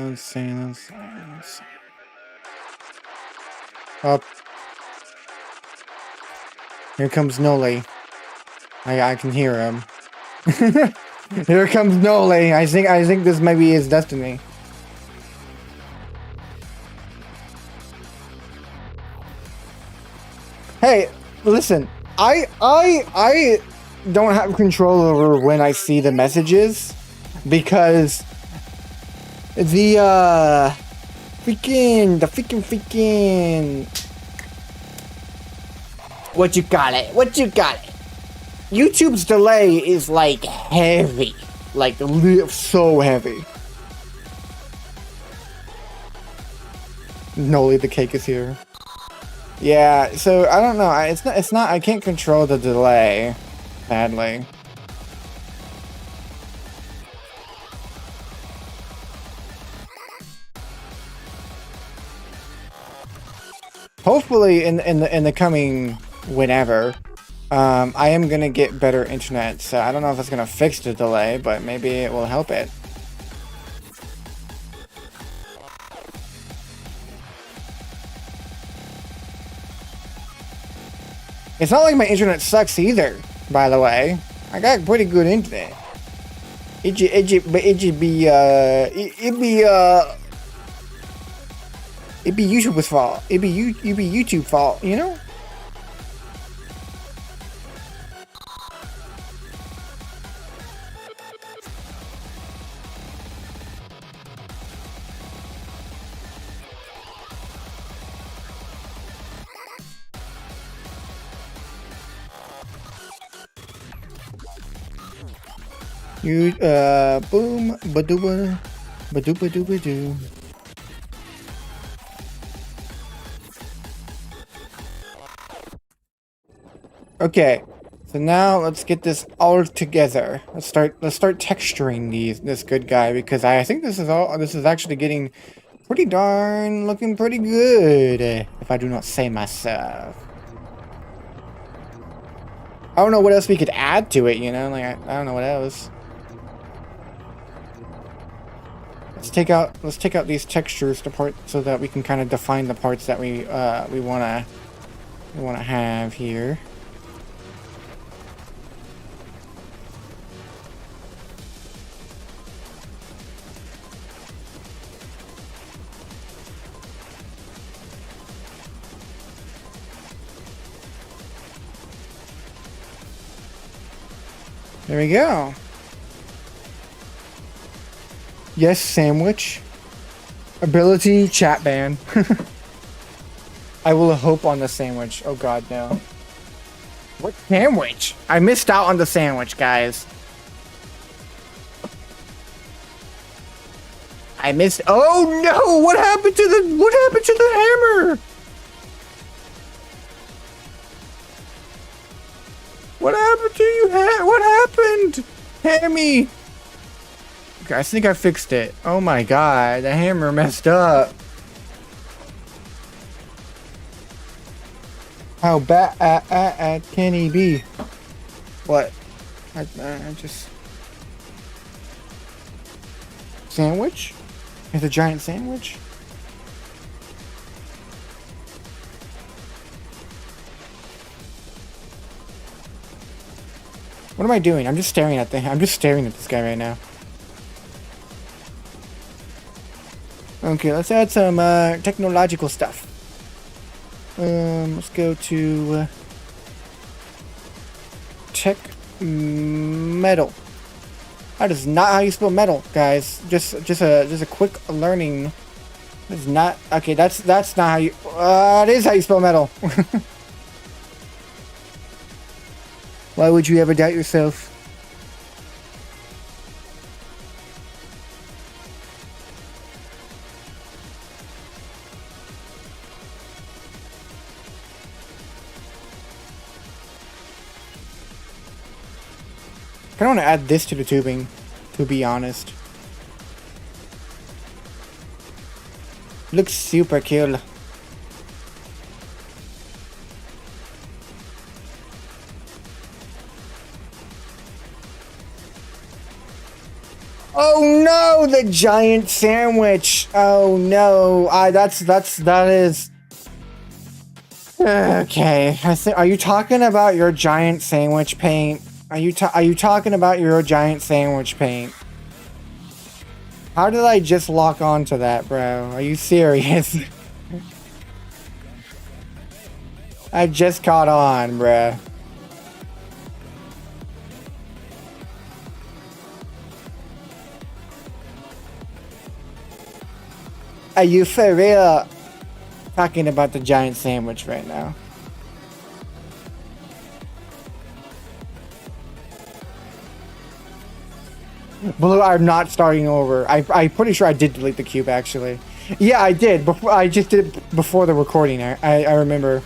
Up. Here comes Noli. I can hear him. Here comes Noli. I think this may be his destiny. Hey, listen. I don't have control over when I see the messages because The freaking what you got it? What you got it? YouTube's delay is like heavy, like so heavy. Noli, the cake is here. Yeah, so I don't know. It's not. I can't control the delay, sadly. Hopefully, in the coming whenever, I am gonna get better internet. So I don't know if it's gonna fix the delay, but maybe it will help it. It's not like my internet sucks either, by the way. I got pretty good internet. It be YouTube's fault. It be YouTube fault, you know? You boom badooba badooba dooba doo. Okay, so now let's get this all together. Let's start texturing this good guy, because I think this is actually getting pretty darn looking pretty good, if I do not say myself. I don't know what else we could add to it, you know, like I don't know what else. Let's take out these textures to part so that we can kind of define the parts that we wanna have here. There we go. Yes, sandwich. Ability, chat ban. I will hope on the sandwich. Oh god, no. What sandwich? I missed out on the sandwich, guys. I missed. Oh no! What happened to the hammer? What happened to you? What happened? Hammy! Okay, I think I fixed it. Oh my god, the hammer messed up. How bad can he be? What? I just... Sandwich? It's a giant sandwich? What am I doing? I'm just staring at this guy right now. Okay, let's add some technological stuff. Let's go to tech metal. That is not how you spell metal, guys. Just a quick learning. That's not okay. That's not how you. It is how you spell metal. Why would you ever doubt yourself? I don't want to add this to the tubing, to be honest. Looks super cool. Oh no, the giant sandwich. Oh no, that is. Okay, are you talking about your giant sandwich paint? Are you talking about your giant sandwich paint? How did I just lock onto that, bro? Are you serious? I just caught on, bro. Are you for real talking about the giant sandwich right now? Blue, I'm not starting over. I'm pretty sure I did delete the cube, actually. Yeah, I did. Before I just did it before the recording. I remember.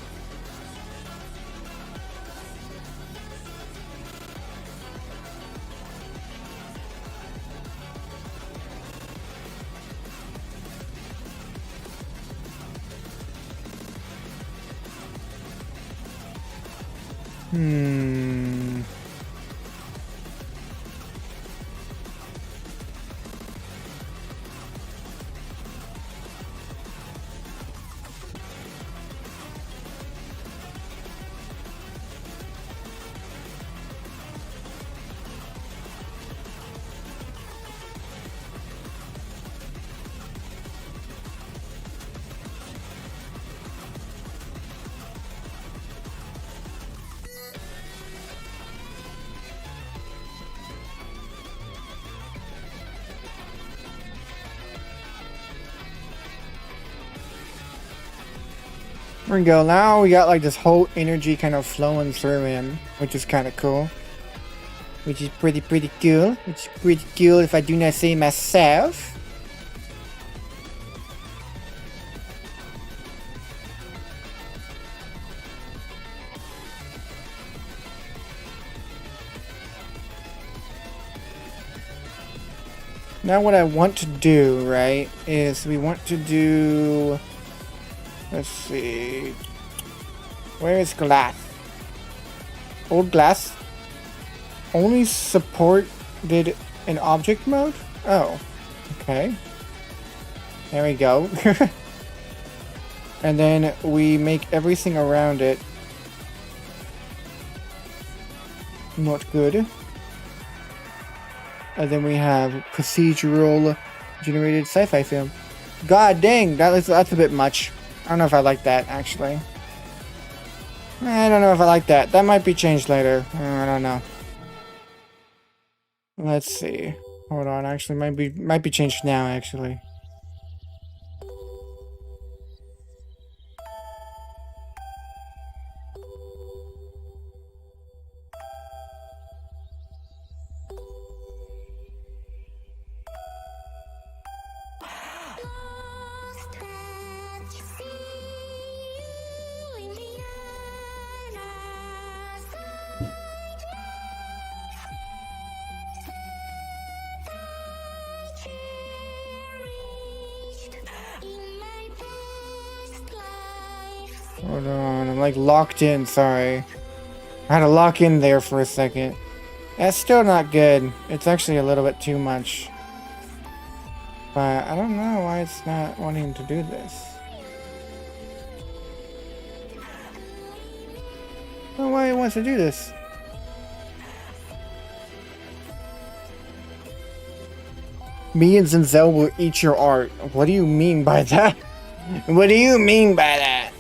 There we go. Now we got like this whole energy kind of flowing through him, which is kind of cool. Which is pretty cool. Which is pretty cool if I do not say myself. Now what I want to do, right, is we want to do... Let's see. Where is glass? Old glass only supported in object mode? Oh, okay. There we go. And then we make everything around it not good. And then we have procedural generated sci-fi film. God dang, that's a bit much. I don't know if I like that, actually. I don't know if I like that. That might be changed later. I don't know. Let's see. Hold on, actually, might be changed now, actually. Hold on, I'm like locked in, sorry. I had to lock in there for a second. That's still not good. It's actually a little bit too much. But I don't know why it's not wanting to do this. I don't know why it wants to do this. Me and Zenzel will eat your art. What do you mean by that? What do you mean by that?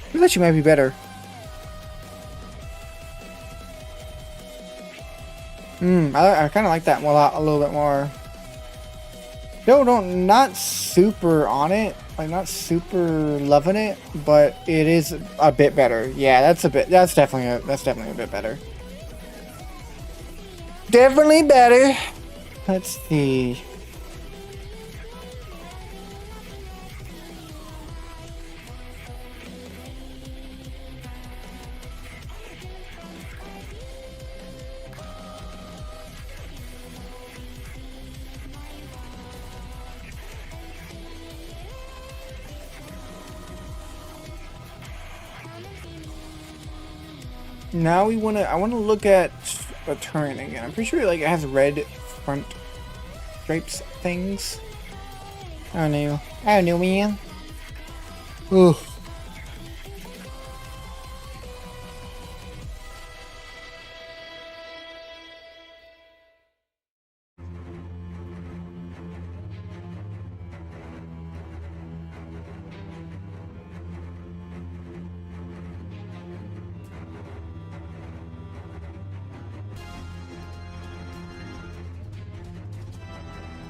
I thought you might be better. I kind of like that a little bit more. No, not super on it. Like, not super loving it, but it is a bit better. Yeah, that's definitely a bit better. Definitely better. Let's see. Now I want to look at a turn again. I'm pretty sure like it has red front stripes things. I don't know, man. Ooh.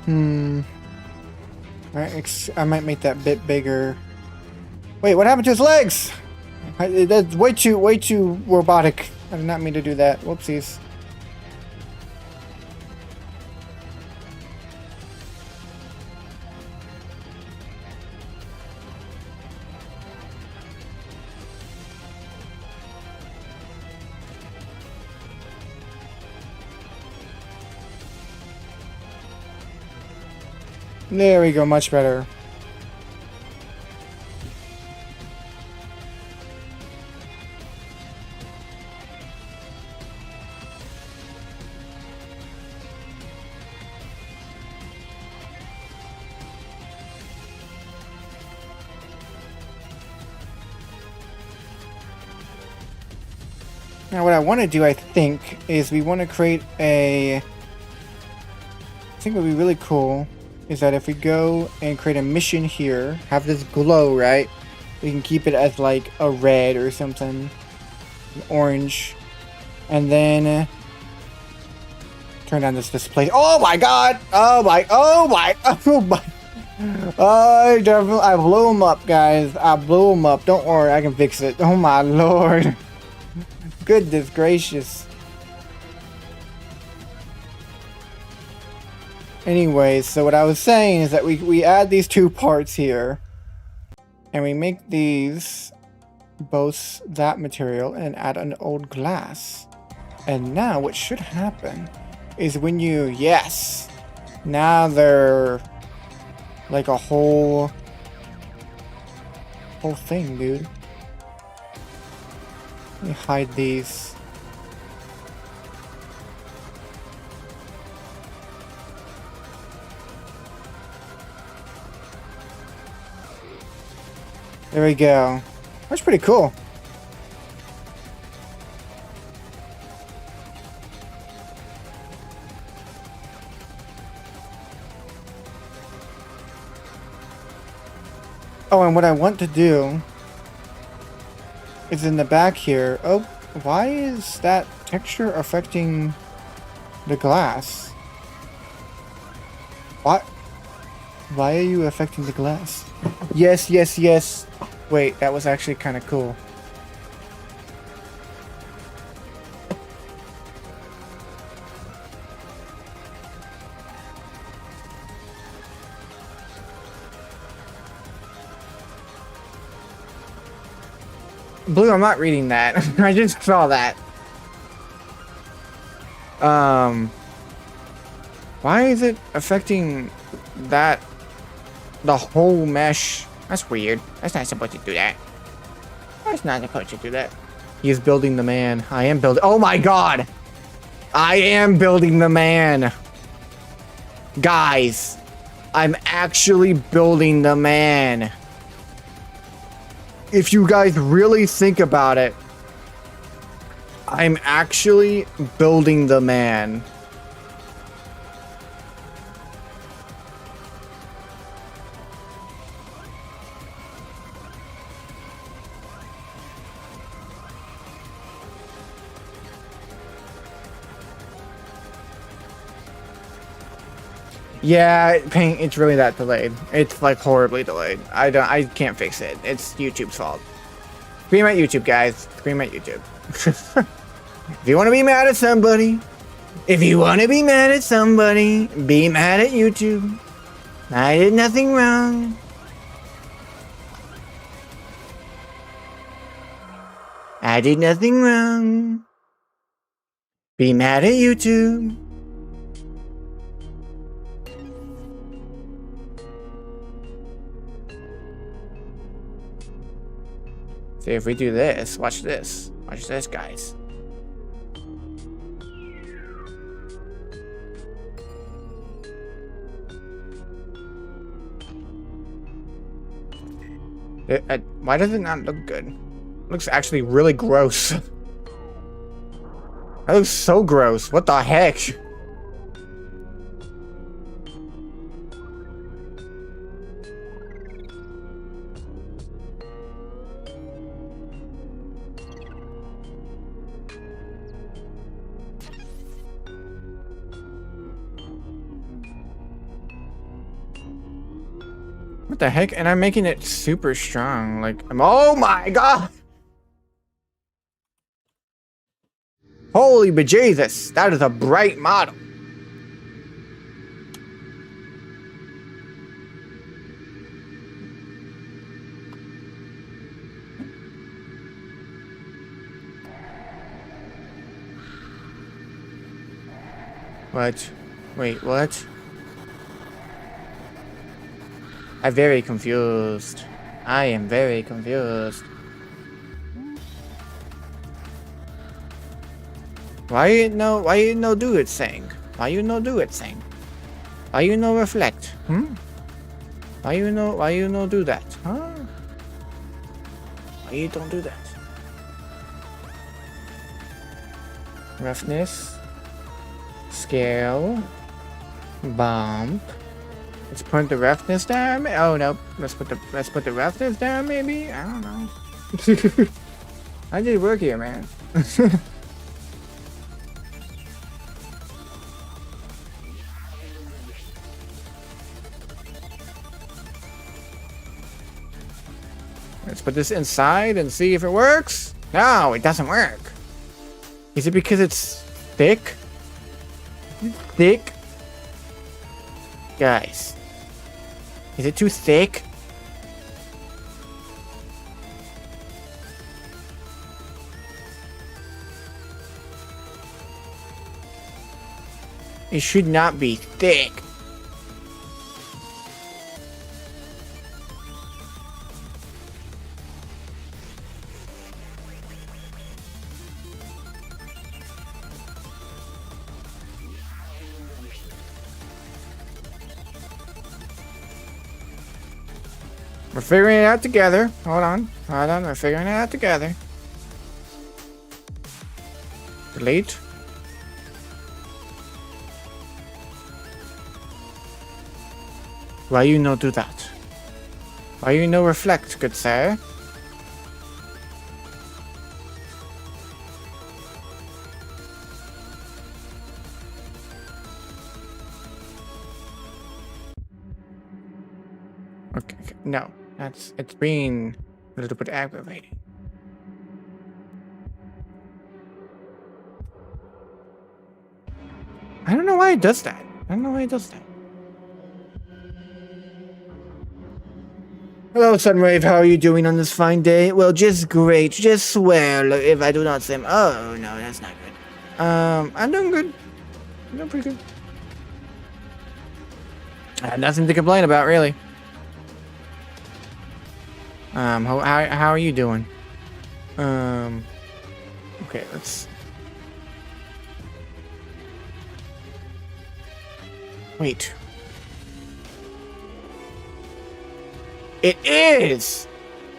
I might make that bit bigger. Wait, what happened to his legs? That's way too robotic. I did not mean to do that. Whoopsies. There we go, much better. Now what I want to do, I think, is we want to create a... I think what would be really cool is that if we go and create a mission here, have this glow, right? We can keep it as like a red or something, an orange, and then turn on this display. Oh my god! Oh my! I blew him up, guys. I blew him up. Don't worry, I can fix it. Oh my lord! Goodness gracious. Anyways, so what I was saying is that we add these two parts here, and we make these both that material and add an old glass. And now what should happen is when you, yes, now they're like a whole thing, dude. Let me hide these. There we go. That's pretty cool. Oh, and what I want to do is in the back here. Oh, why is that texture affecting the glass? What? Why are you affecting the glass? Yes, yes, yes. Wait, that was actually kind of cool. Blue, I'm not reading that. I just saw that. Why is it affecting that? The whole mesh? That's weird. That's not supposed to do that. That's not supposed to do that. He is building the man. I am building. Oh my god! I am building the man! Guys, I'm actually building the man. If you guys really think about it, I'm actually building the man. Yeah, Paint, it's really that delayed. It's like horribly delayed. I can't fix it. It's YouTube's fault. Scream at YouTube, guys. Scream at YouTube. If you want to be mad at somebody, be mad at YouTube. I did nothing wrong. I did nothing wrong. Be mad at YouTube. See, if we do this, watch this. Watch this, guys. Why does it not look good? It looks actually really gross. That looks so gross. What the heck? What the heck? And I'm making it super strong. Like, oh my god! Holy bejesus! That is a bright model. What? Wait, what? I'm very confused. I am very confused. Why you no do it thing? Why you no do it thing? Why you no reflect? Why you no do that? Huh? Why you don't do that? Roughness. Scale. Bump. Let's put the roughness down. Oh no, let's put the roughness down. Maybe, I don't know. I did work here, man. Let's put this inside and see if it works. No, it doesn't work. Is it because it's thick? Thick? Guys. Is it too thick? It should not be thick. We're figuring it out together. Hold on. We're figuring it out together. Delete. Why you no do that? Why you no reflect, good sir? Okay, no. It's being a little bit aggravating. I don't know why it does that. Hello, Sunwave. How are you doing on this fine day? Well, just great. Just swell if I do not say. Oh no, that's not good. I'm doing good. I'm doing pretty good. I have nothing to complain about, really. How are you doing? Okay, let's... Wait. It is!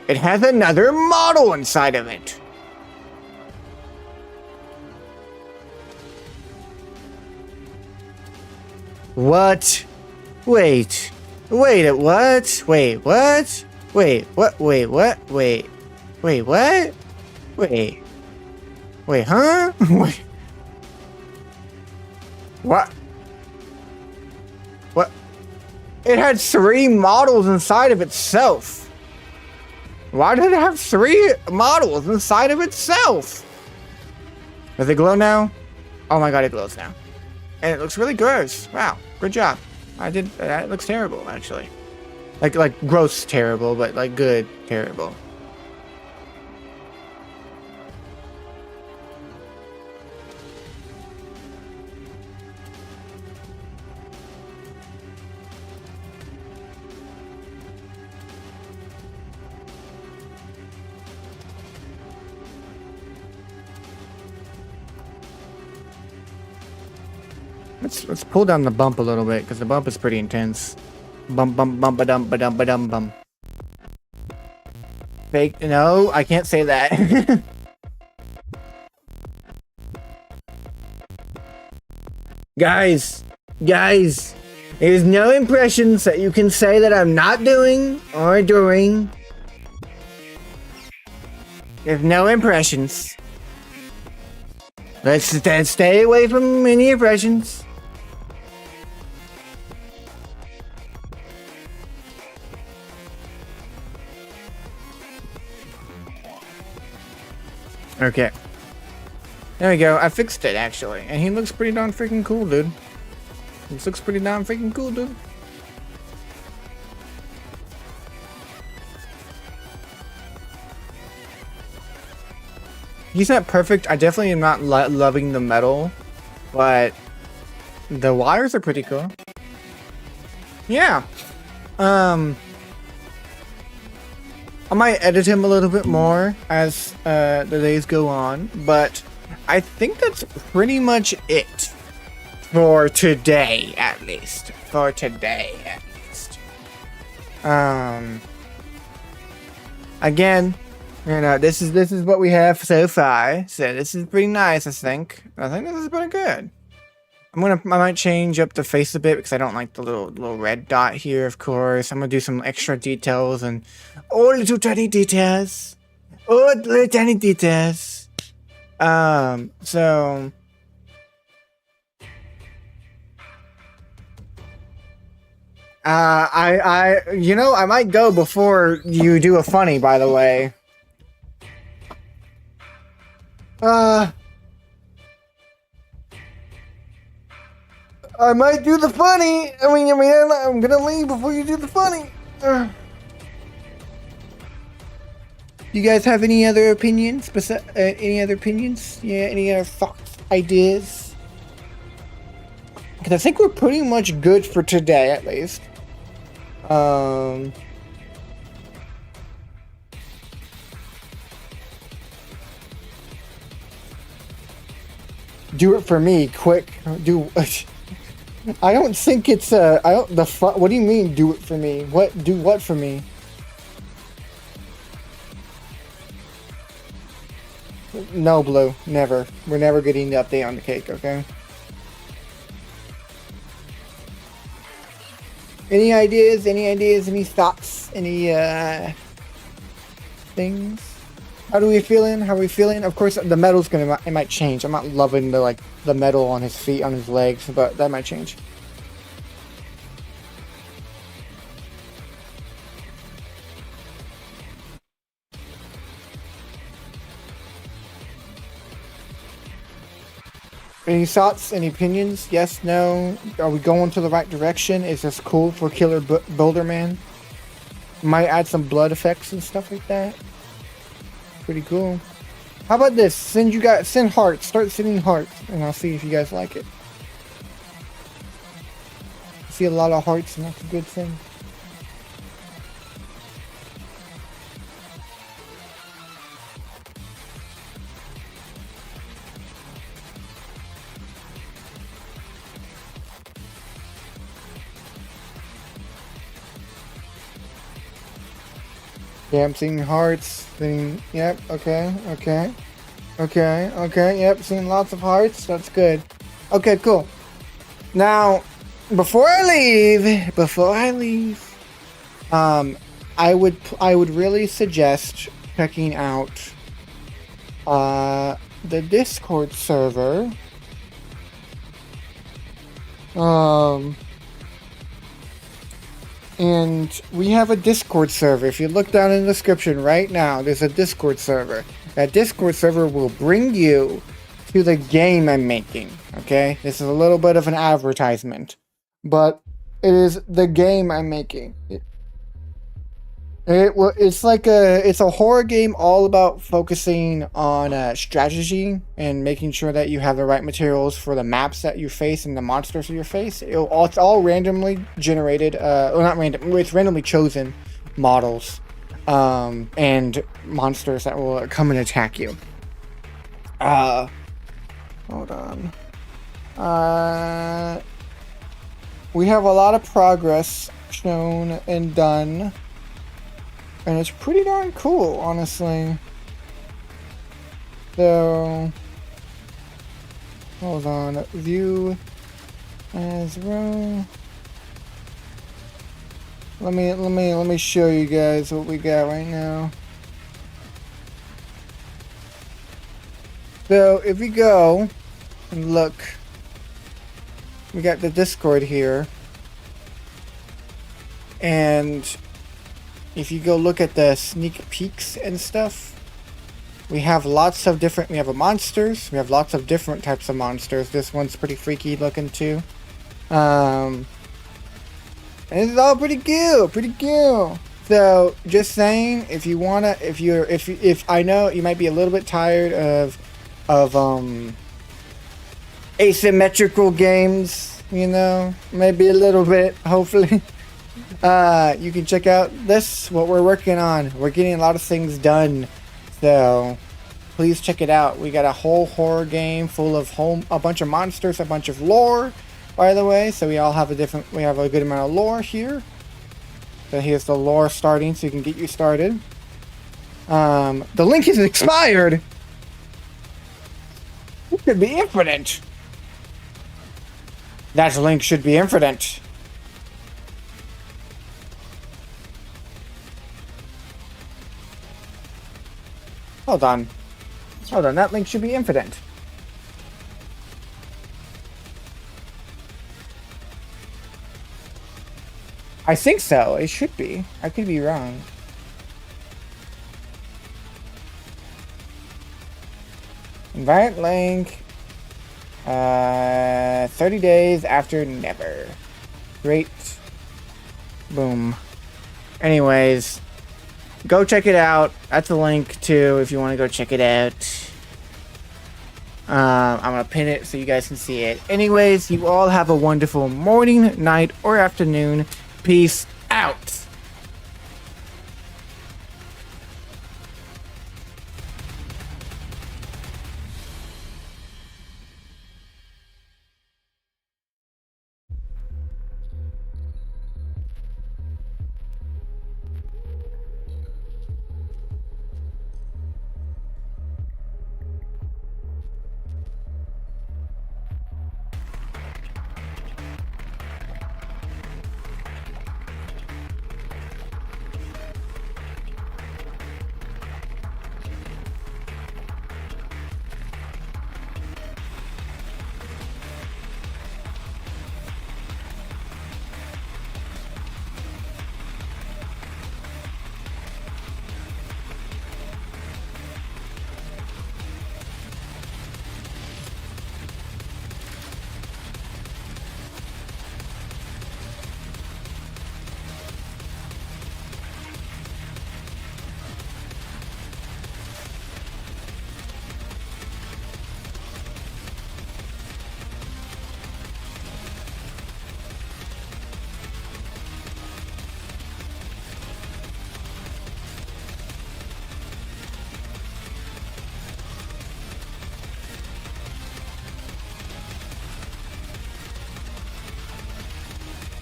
It has another model inside of it. What? Wait. Wait, what? Wait, what? Wait, what? Wait, what? Wait. Wait, what? Wait. Wait, huh? Wait. What? What? It had 3 models inside of itself. Why did it have 3 models inside of itself? Does it glow now? Oh my god, it glows now. And it looks really gross. Wow, good job. That looks terrible, actually. Like gross terrible, but like good terrible. Let's pull down the bump a little bit because the bump is pretty intense. Bump bump bump ba dum ba dum ba dum bum. Fake? No, I can't say that. Guys, there's no impressions that you can say that I'm not doing or doing. There's no impressions. Let's stay away from any impressions. Okay. There we go. I fixed it, actually. And he looks pretty darn freaking cool, dude. This looks pretty darn freaking cool, dude. He's not perfect. I definitely am not loving the metal, but the wires are pretty cool. Yeah. I might edit him a little bit more as the days go on, but I think that's pretty much it for today, at least. For today, at least. Again, you know, this is what we have so far. So this is pretty nice, I think. I think this is pretty good. I might change up the face a bit because I don't like the little red dot here, of course. I'm gonna do some extra details and little tiny details. Little tiny details. So you know, I might go before you do a funny, by the way. I might do the funny. I mean, I'm gonna leave before you do the funny. You guys have any other opinions? Any other opinions? Yeah, any other thoughts, ideas? Because I think we're pretty much good for today, at least. Do it for me, quick. Do. I don't think it's what do you mean, do it for me? Do what for me? No, Blue, never. We're never getting the update on the cake, okay? Any ideas? Any thoughts? Any things? How are we feeling? Of course, the metal's it might change. I'm not loving the metal on his feet, on his legs, but that might change. Any thoughts? Any opinions? Yes? No? Are we going to the right direction? Is this cool for Killer Boulder Man? Might add some blood effects and stuff like that. Pretty cool. How about this? Send hearts. Start sending hearts, and I'll see if you guys like it. I see a lot of hearts, and that's a good thing. Yeah, I'm seeing hearts. Yep, okay, yep, seeing lots of hearts. That's good. Okay, cool. Now, before I leave, I would really suggest checking out the Discord server. And we have a Discord server. If you look down in the description right now, there's a Discord server. That Discord server will bring you to the game I'm making. Okay? This is a little bit of an advertisement. But it is the game I'm making. It's a horror game all about focusing on strategy and making sure that you have the right materials for the maps that you face and the monsters that you face. It's all randomly generated, well, not random, it's randomly chosen models and monsters that will come and attack you. Hold on. We have a lot of progress shown and done. And it's pretty darn cool, honestly. So, hold on. View as row. Let me show you guys what we got right now. So if we go and look, we got the Discord here, and if you go look at the sneak peeks and stuff, we have lots of different, we have monsters. We have lots of different types of monsters. This one's pretty freaky looking too. And it's all pretty cute, pretty cute. So just saying, if you wanna, if I know you might be a little bit tired of asymmetrical games, you know, maybe a little bit, hopefully. You can check out this, what we're working on. We're getting a lot of things done, so please check it out. We got a whole horror game full of a bunch of monsters, a bunch of lore, by the way. So we have a good amount of lore here. So here's the lore starting, so you can get you started. The link is expired. It should be infinite. That link should be infinite. Hold on. Hold on, that link should be infinite. I think so. It should be. I could be wrong. Invite link. 30 days after never. Great. Boom. Anyways, go check it out. That's a link too if you want to go check it out. I'm gonna pin it so you guys can see it. Anyways, you all have a wonderful morning, night, or afternoon. Peace out.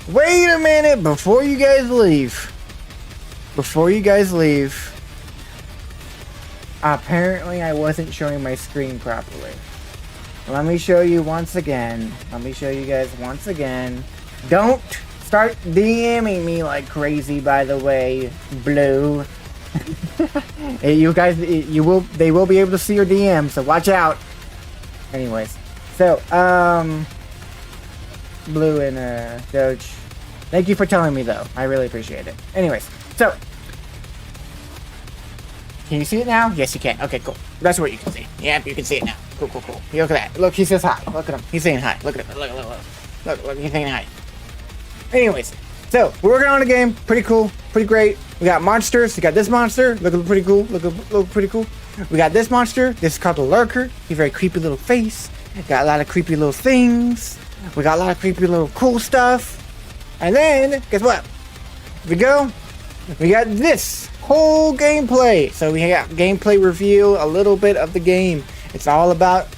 Wait a minute before you guys leave. Before you guys leave. Apparently I wasn't showing my screen properly. Let me show you once again. Let me show you guys once again. Don't start DMing me like crazy, by the way, Blue. You guys, they will be able to see your DM, so watch out. Anyways, so, Blue and Doge, thank you for telling me though. I really appreciate it. Anyways, so can you see it now? Yes, you can. Okay, cool. That's what you can see. Yeah, you can see it now. Cool, cool, cool. Look at that. Look, he says hi. Look at him. He's saying hi. Look at him. Look, he's saying hi. Anyways, so we're working on a game. Pretty cool. Pretty great. We got monsters. We got this monster. Looking pretty cool. Look pretty cool. We got this monster. This is called the Lurker. He's a very creepy little face. Got a lot of creepy little things. We got a lot of creepy little cool stuff. And then, guess what? We got this whole gameplay. So we got gameplay review, a little bit of the game. It's all about,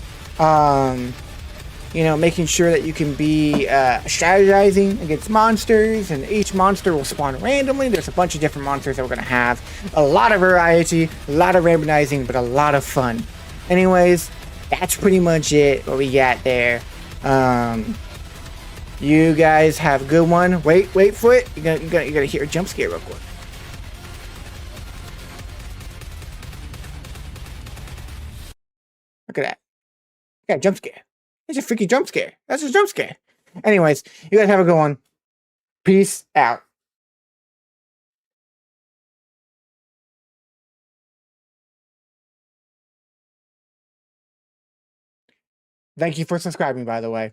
you know, making sure that you can be strategizing against monsters, and each monster will spawn randomly. There's a bunch of different monsters that we're going to have. A lot of variety, a lot of randomizing, but a lot of fun. Anyways, that's pretty much it, what we got there. You guys have a good one. Wait for it. You gotta hear a jump scare real quick. Look at that. Yeah, jump scare. It's a freaky jump scare. That's a jump scare. Anyways, you guys have a good one. Peace out. Thank you for subscribing, by the way.